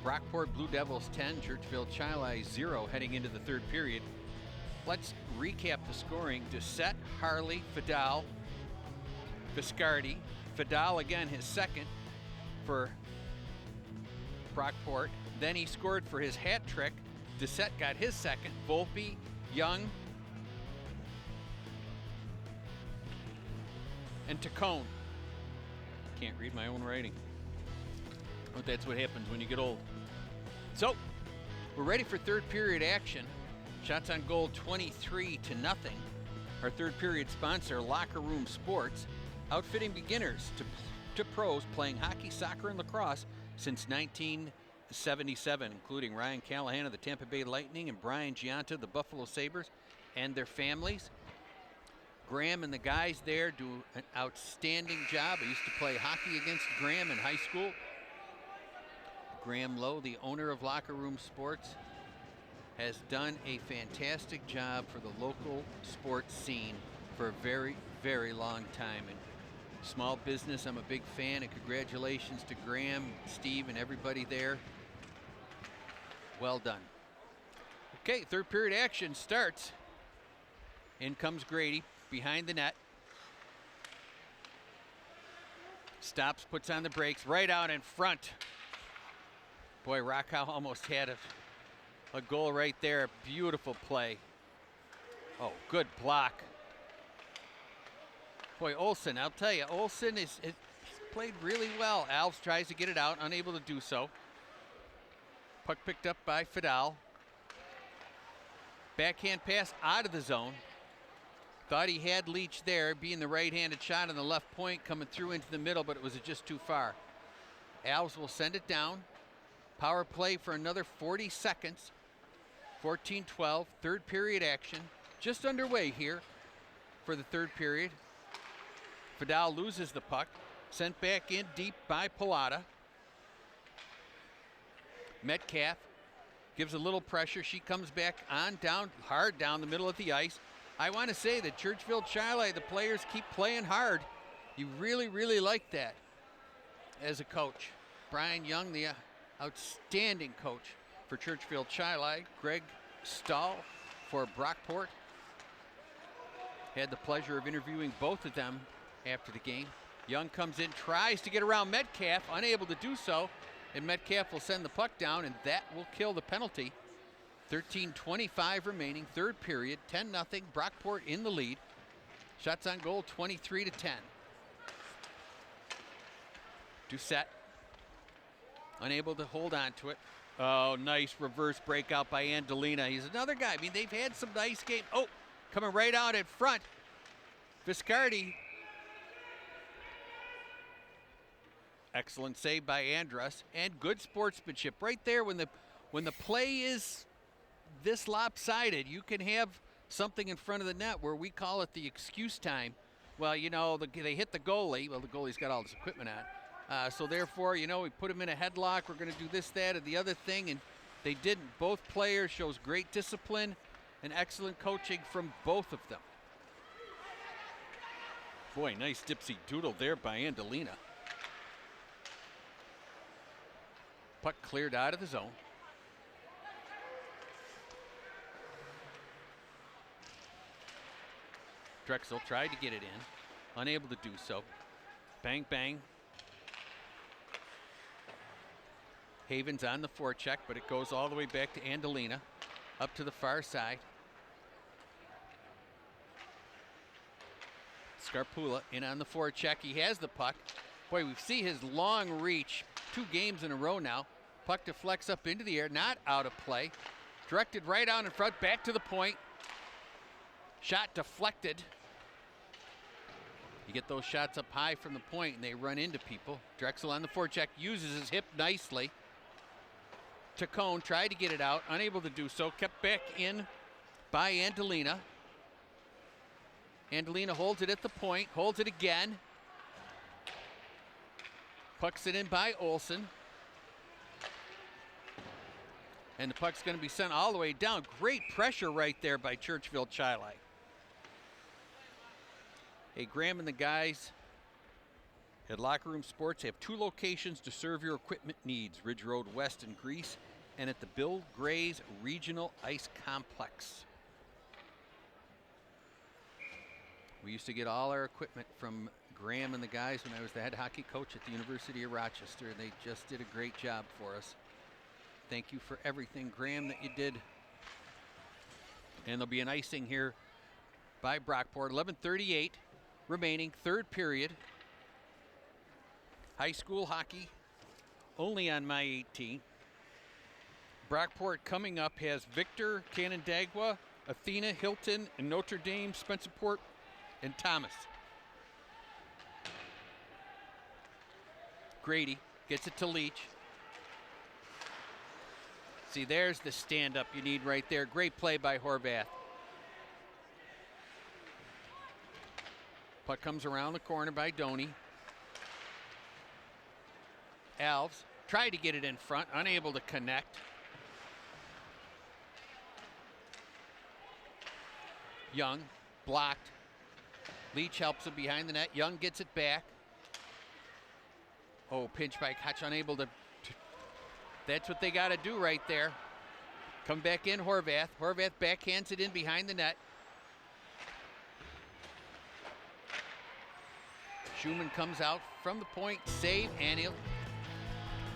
[SPEAKER 1] Brockport Blue Devils 10, Churchville-Chili 0 heading into the third period. Let's recap the scoring. Doucette, Harley, Fidal, Viscardi. Fidal again his second for Brockport. Then he scored for his hat trick. Doucette got his second. Volpe, Young, and Tacone. Can't read my own writing. But that's what happens when you get old. So, we're ready for third period action. Shots on goal 23-0. Our third period sponsor, Locker Room Sports, outfitting beginners to pros playing hockey, soccer, and lacrosse since 1977, including Ryan Callahan of the Tampa Bay Lightning and Brian Gianta of the Buffalo Sabres and their families. Graham and the guys there do an outstanding job. I used to play hockey against Graham in high school. Graham Lowe, the owner of Locker Room Sports, has done a fantastic job for the local sports scene for a very, very long time. And small business, I'm a big fan, and congratulations to Graham, Steve, and everybody there. Well done. Okay, third period action starts. In comes Grady behind the net. Stops, puts on the brakes, right out in front. Boy, Rakow almost had a goal right there. Beautiful play. Oh, good block. Boy, Olsen, I'll tell you, Olsen is played really well. Alves tries to get it out, unable to do so. Puck picked up by Fidal. Backhand pass out of the zone. Thought he had Leach there, being the right-handed shot on the left point, coming through into the middle, but it was just too far. Alves will send it down. Power play for another 40 seconds. 14-12, third period action. Just underway here for the third period. Fidal loses the puck. Sent back in deep by Pilata. Metcalf gives a little pressure. She comes back on down, hard down the middle of the ice. I want to say that Churchville-Chili, the players keep playing hard. You really, really like that as a coach. Brian Young, the outstanding coach for Churchville-Chili. Greg Stahl for Brockport. Had the pleasure of interviewing both of them after the game. Young comes in, tries to get around Metcalf, unable to do so, and Metcalf will send the puck down, and that will kill the penalty. 13:25 remaining, third period, 10-0, Brockport in the lead. Shots on goal, 23-10. Doucette, unable to hold on to it. Oh, nice reverse breakout by Andolina. He's another guy. I mean, they've had some nice games. Oh, coming right out in front. Viscardi. Excellent save by Andrus, and good sportsmanship right there. When the play is this lopsided, you can have something in front of the net where we call it the excuse time. Well, you know, they hit the goalie. Well, the goalie's got all this equipment on. So therefore, you know, we put him in a headlock. We're going to do this, that, and the other thing, and they didn't. Both players shows great discipline and excellent coaching from both of them. Boy, nice dipsy doodle there by Andolina. Puck cleared out of the zone. Drexel tried to get it in, unable to do so. Bang, bang. Havens on the forecheck, but it goes all the way back to Andolina, up to the far side. Scarpula in on the forecheck. He has the puck. Boy, we see his long reach 2 games in a row now. Puck deflects up into the air, not out of play. Directed right out in front, back to the point. Shot deflected. You get those shots up high from the point and they run into people. Drexel on the forecheck, uses his hip nicely. Tacone tried to get it out, unable to do so. Kept back in by Andolina. Andolina holds it at the point, holds it again. Pucks it in by Olsen. And the puck's going to be sent all the way down. Great pressure right there by Churchville-Chili. Hey, Graham and the guys at Locker Room Sports have 2 locations to serve your equipment needs. Ridge Road West in Greece and at the Bill Gray's Regional Ice Complex. We used to get all our equipment from Graham and the guys when I was the head hockey coach at the University of Rochester. They just did a great job for us. Thank you for everything, Graham, that you did. And there'll be an icing here by Brockport. 11:38 remaining, third period. High school hockey only on My 18. Brockport coming up has Victor, Canandaigua, Athena, Hilton, and Notre Dame, Spencerport, and Thomas. Grady gets it to Leach. See, there's the stand-up you need right there. Great play by Horvath. Puck comes around the corner by Doney. Alves tried to get it in front, unable to connect. Young blocked. Leach helps him behind the net. Young gets it back. Oh, pinch by Koch, unable to. That's what they got to do right there. Come back in, Horvath. Horvath backhands it in behind the net. Schumann comes out from the point, save, and he'll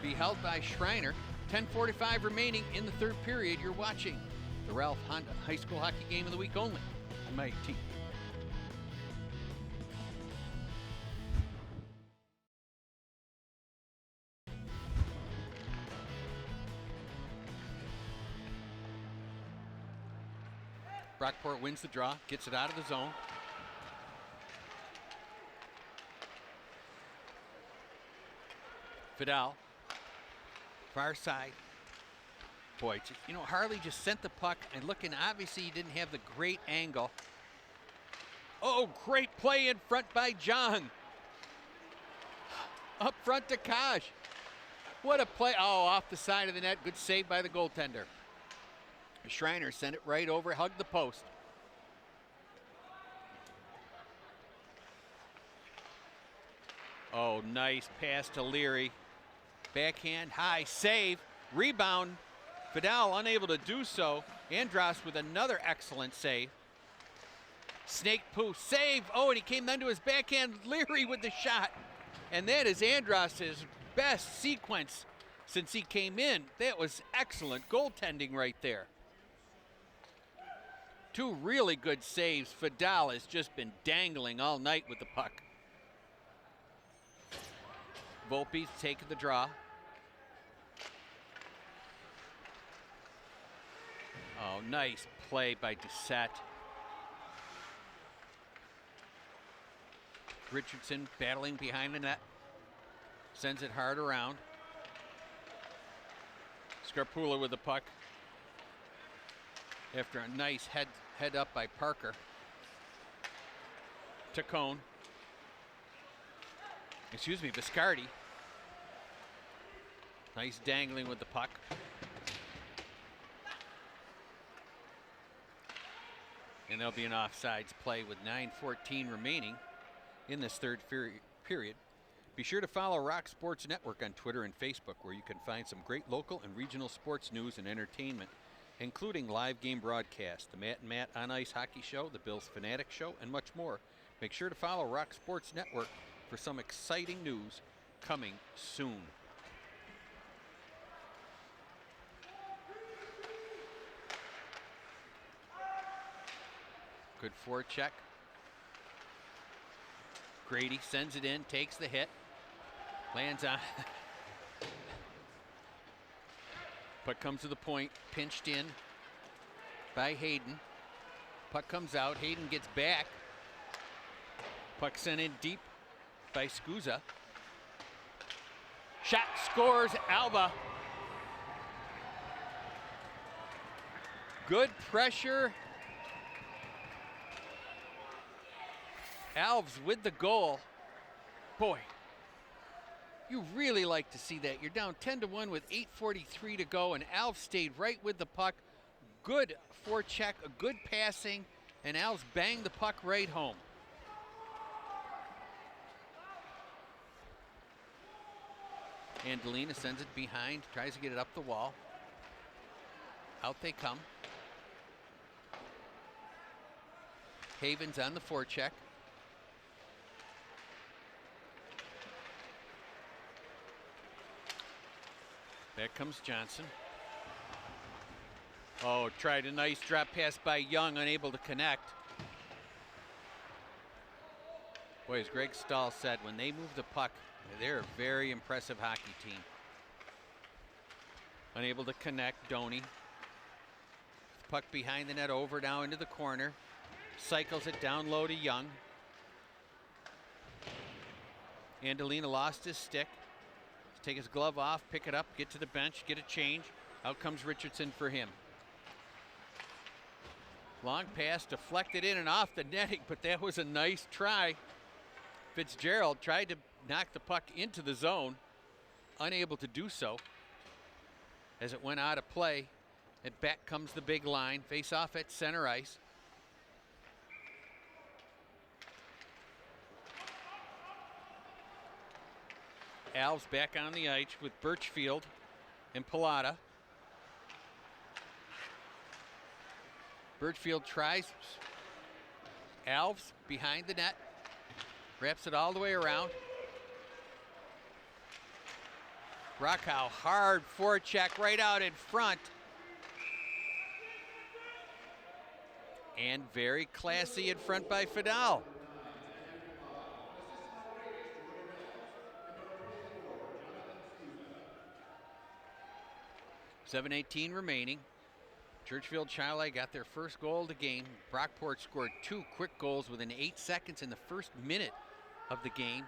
[SPEAKER 1] be held by Schreiner. 10:45 remaining in the third period. You're watching the Ralph Honda High School Hockey Game of the Week only on My 18. Brockport wins the draw, gets it out of the zone. Fidel, far side. Boy, you know, Harley just sent the puck, and looking, obviously he didn't have the great angle. Oh, great play in front by John. Up front to Kaj. What a play. Oh, off the side of the net. Good save by the goaltender. Schreiner sent it right over, hugged the post. Oh, nice pass to Leary. Backhand, high, save, rebound. Fidel unable to do so. Andros with another excellent save. Snake Poo, save. Oh, and he came then to his backhand. Leary with the shot. And that is Andros' best sequence since he came in. That was excellent goaltending right there. Two really good saves. Fidel has just been dangling all night with the puck. Volpe's taking the draw. Oh, nice play by Doucette. Richardson battling behind the net. Sends it hard around. Scarpula with the puck. After a nice head up by Parker. Tacone. Excuse me, Viscardi. Nice dangling with the puck. And there'll be an offsides play with 9:14 remaining in this third period. Be sure to follow Rock Sports Network on Twitter and Facebook, where you can find some great local and regional sports news and entertainment, including live game broadcasts, the Matt and Matt On Ice Hockey Show, the Bills Fanatic Show, and much more. Make sure to follow Rock Sports Network for some exciting news coming soon. Good forecheck. Grady sends it in, takes the hit, lands on. Puck comes to the point, pinched in by Hayden. Puck comes out, Hayden gets back. Puck sent in deep by Scusa. Shot, scores, Alba. Good pressure. Alves with the goal. Boy, you really like to see that. You're down 10-1 with 8:43 to go, and Alves stayed right with the puck. Good forecheck, a good passing, and Alves banged the puck right home. Andolina sends it behind, tries to get it up the wall. Out they come. Havens on the forecheck. Back comes Johnson. Oh, tried a nice drop pass by Young, unable to connect. Boy, as Greg Stahl said, when they move the puck, they're a very impressive hockey team. Unable to connect, Doney. Puck behind the net, over now into the corner. Cycles it down low to Young. Andolina lost his stick. Take his glove off, pick it up, get to the bench, get a change. Out comes Richardson for him. Long pass, deflected in and off the netting, but that was a nice try. Fitzgerald tried to knock the puck into the zone, unable to do so as it went out of play. And back comes the big line, face off at center ice. Alves back on the ice with Birchfield and Pilata. Birchfield tries. Alves behind the net. Wraps it all the way around. Brockow, hard forecheck right out in front. And very classy in front by Fidel. .7:18 remaining. Churchville-Chili got their first goal of the game. Brockport scored two quick goals within 8 seconds in the first minute of the game.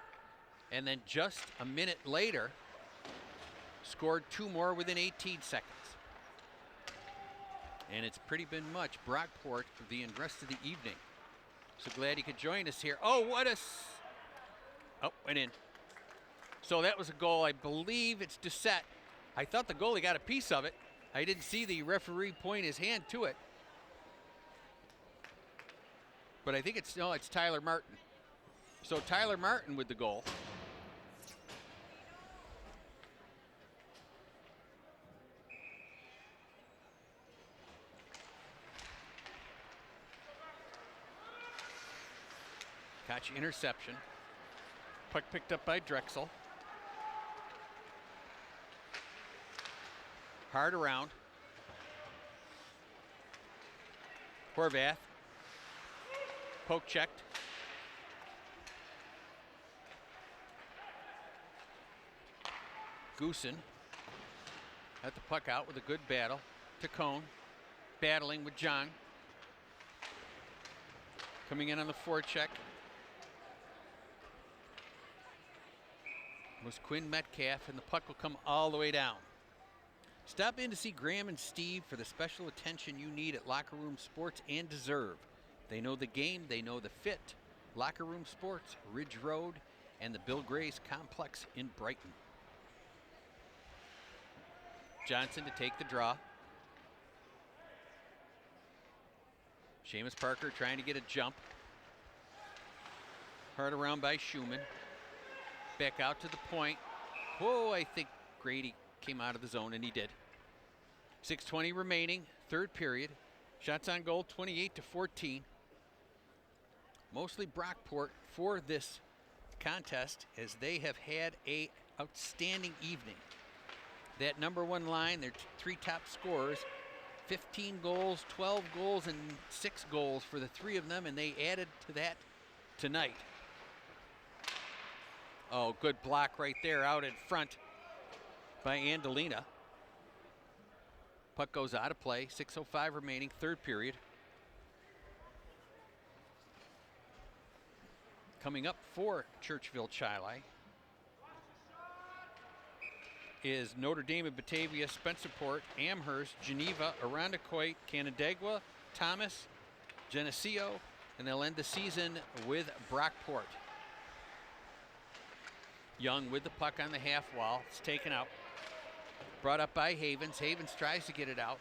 [SPEAKER 1] And then just a minute later, scored two more within 18 seconds. And it's pretty been much Brockport for the rest of the evening. So glad he could join us here. Oh, what a... Oh, went in. So that was a goal. I believe it's Doucette. I thought the goalie got a piece of it. I didn't see the referee point his hand to it. But I think it's Tyler Martin. So Tyler Martin with the goal. watch, interception. Puck picked up by Drexel. Hard around. Horvath. Poke checked. Goosen had the puck out with a good battle. Tacone battling with Jong. Coming in on the forecheck was Quinn Metcalf, and the puck will come all the way down. Stop in to see Graham and Steve for the special attention you need at Locker Room Sports and deserve. They know the game, they know the fit. Locker Room Sports, Ridge Road, and the Bill Gray's Complex in Brighton. Johnson to take the draw. Seamus Parker trying to get a jump. Hard around by Schumann. Back out to the point. Whoa, I think Grady came out of the zone, and he did. 6:20 remaining, third period. Shots on goal, 28-14. Mostly Brockport for this contest, as they have had a outstanding evening. That number one line, their three top scorers, 15 goals, 12 goals, and 6 goals for the three of them, and they added to that tonight. Oh, good block right there out in front by Andalina. Puck goes out of play, 6:05 remaining, third period. Coming up for Churchville-Chili is Notre Dame of Batavia, Spencerport, Amherst, Geneva, Irondequoit, Canandaigua, Thomas, Geneseo, and they'll end the season with Brockport. Young with the puck on the half wall. It's taken out. Brought up by Havens. Havens tries to get it out.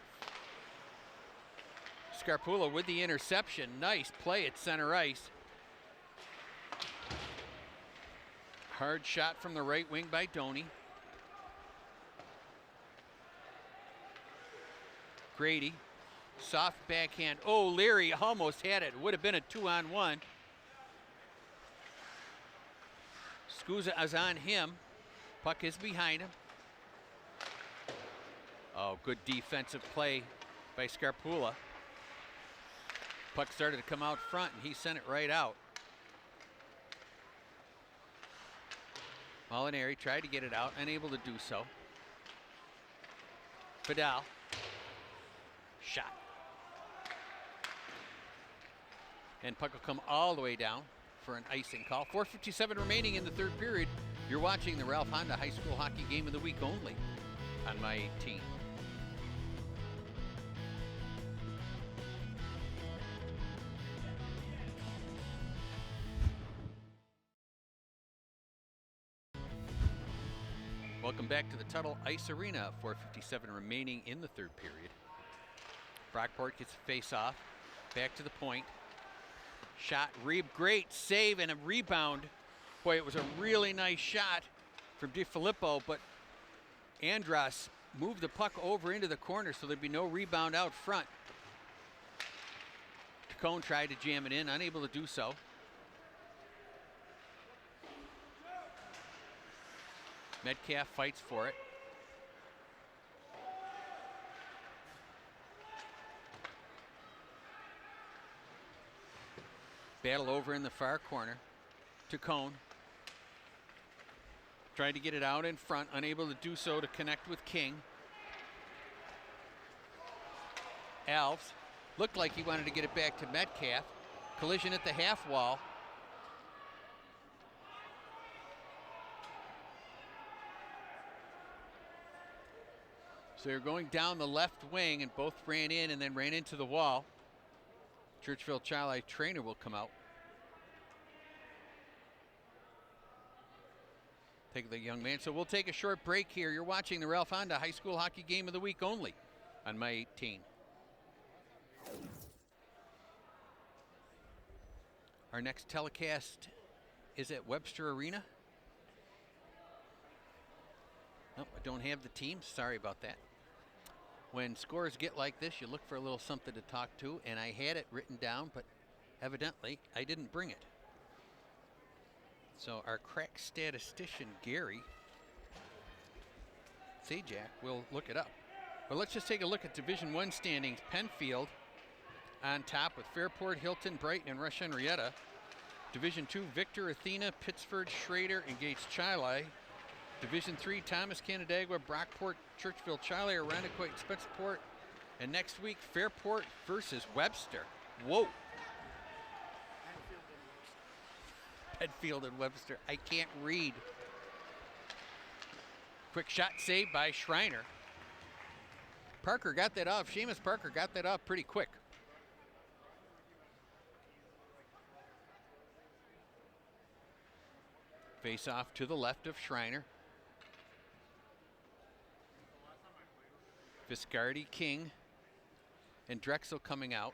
[SPEAKER 1] Scarpula with the interception. Nice play at center ice. Hard shot from the right wing by Doney. Grady, soft backhand. Oh, Leary almost had it. Would have been a 2-on-1. Scusa is on him. Puck is behind him. Oh, good defensive play by Scarpula. Puck started to come out front, and he sent it right out. Molinari tried to get it out, unable to do so. Fidel. Shot. And puck will come all the way down for an icing call. 4:57 remaining in the third period. You're watching the Ralph Honda High School Hockey Game of the Week only on My 18. Welcome back to the Tuttle Ice Arena. 4:57 remaining in the third period. Brockport gets a face-off. Back to the point. Shot, great save and a rebound. Boy, it was a really nice shot from DiFilippo, but Andras moved the puck over into the corner so there'd be no rebound out front. Tacone tried to jam it in, unable to do so. Metcalf fights for it. Battle over in the far corner. Tacone tried to get it out in front, unable to do so to connect with King. Alves looked like he wanted to get it back to Metcalf. Collision at the half wall. So they're going down the left wing, and both ran in and then ran into the wall. Churchville-Chili trainer will come out. Take the young man. So we'll take a short break here. You're watching the Ralph Honda High School Hockey Game of the Week only on My 18. Our next telecast is at Webster Arena. Nope, I don't have the teams. Sorry about that. When scores get like this, you look for a little something to talk to, and I had it written down, but evidently I didn't bring it. So our crack statistician, Gary Sajak, will look it up. But let's just take a look at Division I standings. Penfield on top with Fairport, Hilton, Brighton, and Rush Henrietta. Division II, Victor, Athena, Pittsford, Schrader, and Gates-Chili. Division III, Thomas, Canandaigua, Brockport, Churchville-Chili, Arundecoit, Spitzport. And next week, Fairport versus Webster. Whoa. Penfield and Webster. I can't read. Quick shot saved by Schreiner. Parker got that off. Seamus Parker got that off pretty quick. Face off to the left of Schreiner. Viscardi, King, and Drexel coming out.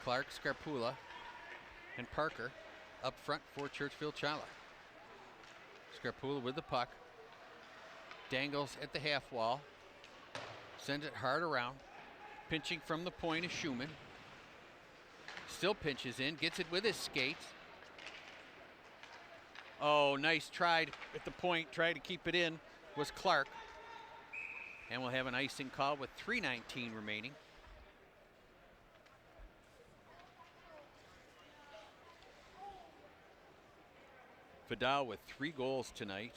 [SPEAKER 1] Clark, Scarpula, and Parker up front for Churchville-Chili. Scarpula with the puck. Dangles at the half wall. Sends it hard around. Pinching from the point is Schumann. Still pinches in, gets it with his skates. Oh, nice try at the point, tried to keep it in, was Clark. And we'll have an icing call with 3:19 remaining. Vidal with 3 goals tonight.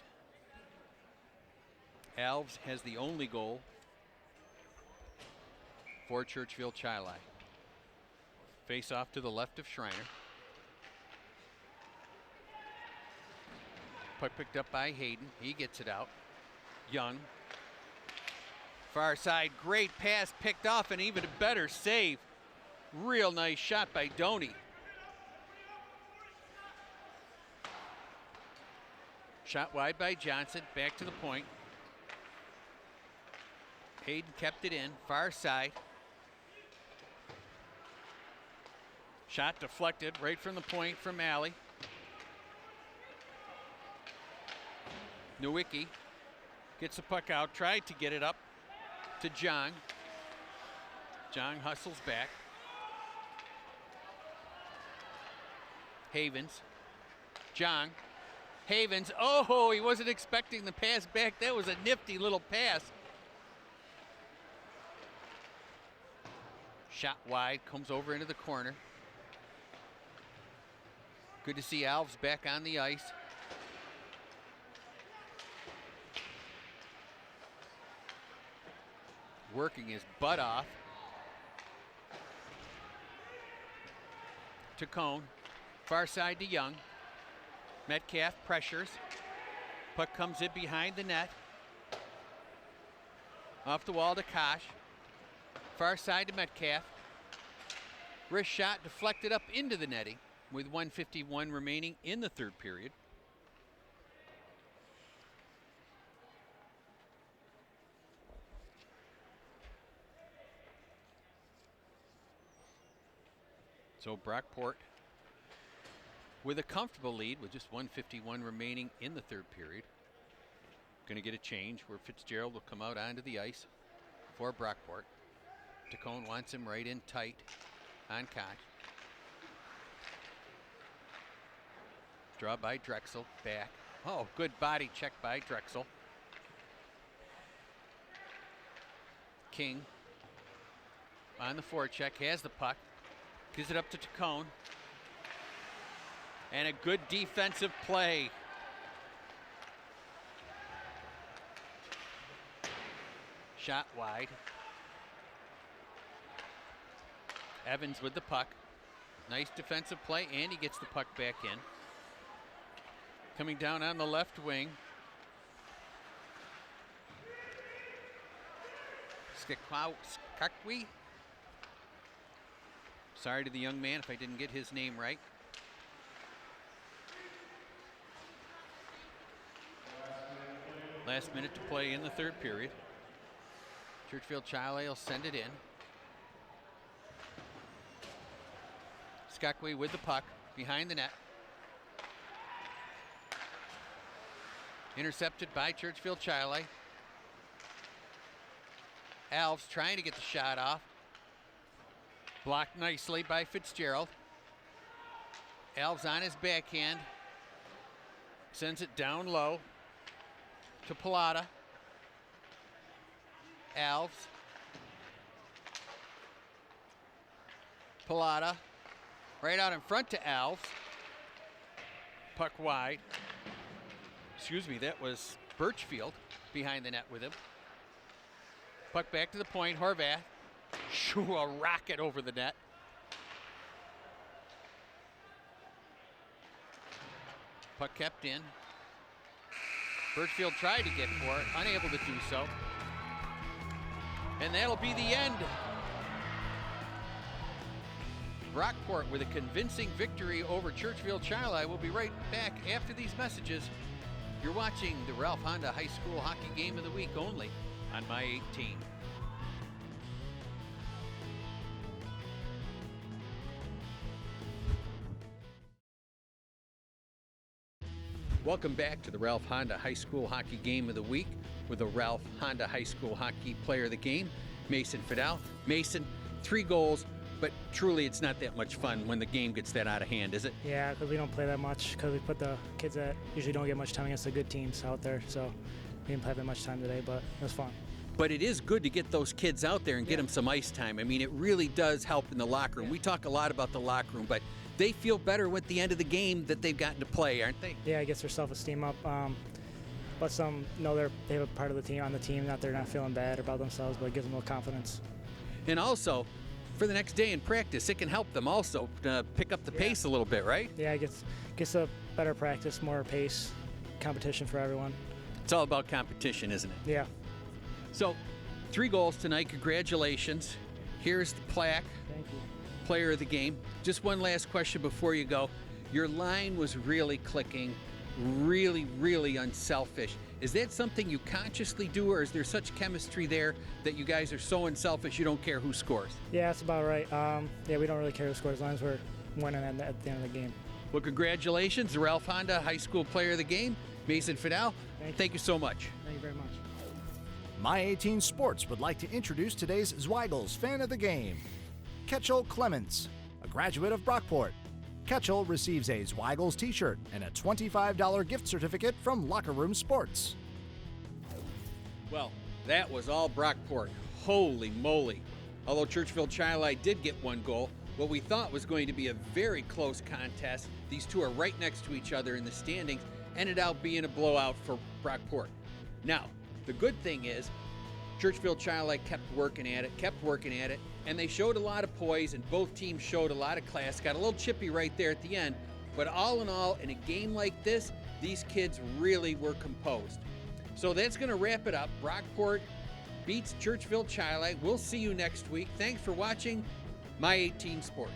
[SPEAKER 1] Alves has the only goal for Churchville-Chili. Face off to the left of Schreiner. Puck picked up by Hayden. He gets it out. Young. Far side, great pass picked off, and even a better save. Real nice shot by Doney. Shot wide by Johnson, back to the point. Hayden kept it in, far side. Shot deflected right from the point from Alley. Nowicki gets the puck out, tried to get it up to Jong. Jong hustles back. Havens. Jong. Havens. Oh, he wasn't expecting the pass back. That was a nifty little pass. Shot wide, comes over into the corner. Good to see Alves back on the ice. Working his butt off. To Cone. Far side to Young. Metcalf pressures. Puck comes in behind the net. Off the wall to Kosh. Far side to Metcalf. Wrist shot deflected up into the netting with 1:51 remaining in the third period. So Brockport with a comfortable lead with just 1:51 remaining in the third period. Going to get a change where Fitzgerald will come out onto the ice for Brockport. Tacone wants him right in tight on Koch. Draw by Drexel, back. Oh, good body check by Drexel. King on the forecheck, has the puck. Gives it up to Tacone. And a good defensive play. Shot wide. Evans with the puck. Nice defensive play, and he gets the puck back in. Coming down on the left wing. Skakwi. Sorry to the young man if I didn't get his name right. Last minute to play in the third period. Churchville-Chili will send it in. Skakwi with the puck behind the net. Intercepted by Churchville-Chili. Alves trying to get the shot off. Blocked nicely by Fitzgerald. Alves on his backhand. Sends it down low to Pilata. Alves. Pilata. Right out in front to Alves. Puck wide. Excuse me, that was Birchfield behind the net with him. Puck back to the point. Horvath. Shoo, a rocket over the net. Puck kept in. Birchfield tried to get for it, unable to do so. And that'll be the end. Brockport with a convincing victory over Churchville-Chili. We'll be right back after these messages. You're watching the Ralph Honda High School Hockey Game of the Week only on My 18. Welcome back to the Ralph Honda High School Hockey Game of the Week with the Ralph Honda High School Hockey Player of the Game, Mason Fidel. Mason, 3 goals, but truly it's not that much fun when the game gets that out of hand, is it?
[SPEAKER 5] Yeah, because we don't play that much, because we put the kids that usually don't get much time against the good teams out there, so we didn't play that much time today, but it was fun.
[SPEAKER 1] But it is good to get those kids out there and get them some ice time. I mean, it really does help in the locker room.
[SPEAKER 5] Yeah.
[SPEAKER 1] We talk a lot about the locker room, but they feel better at the end of the game that they've gotten to play, aren't they?
[SPEAKER 5] Yeah, it gets their self-esteem up. But some know they have a part of the team on the team that they're not feeling bad about themselves, but it gives them a little confidence.
[SPEAKER 1] And also, for the next day in practice, it can help them also pick up the pace a little bit, right?
[SPEAKER 5] Yeah, it gets a better practice, more pace, competition for everyone.
[SPEAKER 1] It's all about competition, isn't it?
[SPEAKER 5] Yeah.
[SPEAKER 1] So, 3 goals tonight. Congratulations. Here's the plaque.
[SPEAKER 5] Thank you.
[SPEAKER 1] Player of the game. Just one last question before you go. Your line was really clicking, really unselfish. Is that something you consciously do, or is there such chemistry there that you guys are so unselfish you don't care who scores?
[SPEAKER 5] Yeah, that's about right. Yeah, we don't really care who scores as long as we're winning at the end of the game.
[SPEAKER 1] Well, congratulations, the Ralph Honda High School Player of the Game, Mason Fidel. Thank you so much.
[SPEAKER 5] Thank you very much.
[SPEAKER 4] My 18 Sports would like to introduce today's Zweigels fan of the game, Ketchel Clements, a graduate of Brockport. Ketchel receives a Zweigels t-shirt and a $25 gift certificate from Locker Room Sports.
[SPEAKER 1] Well, that was all Brockport. Holy moly. Although Churchville-Chili did get 1 goal, what we thought was going to be a very close contest, these two are right next to each other in the standings, ended out being a blowout for Brockport. Now, the good thing is, Churchville-Chili kept working at it, and they showed a lot of poise, and both teams showed a lot of class. Got a little chippy right there at the end, but all in all, in a game like this, these kids really were composed. So that's going to wrap it up. Brockport beats Churchville-Chili. We'll see you next week. Thanks for watching My 18 Sports.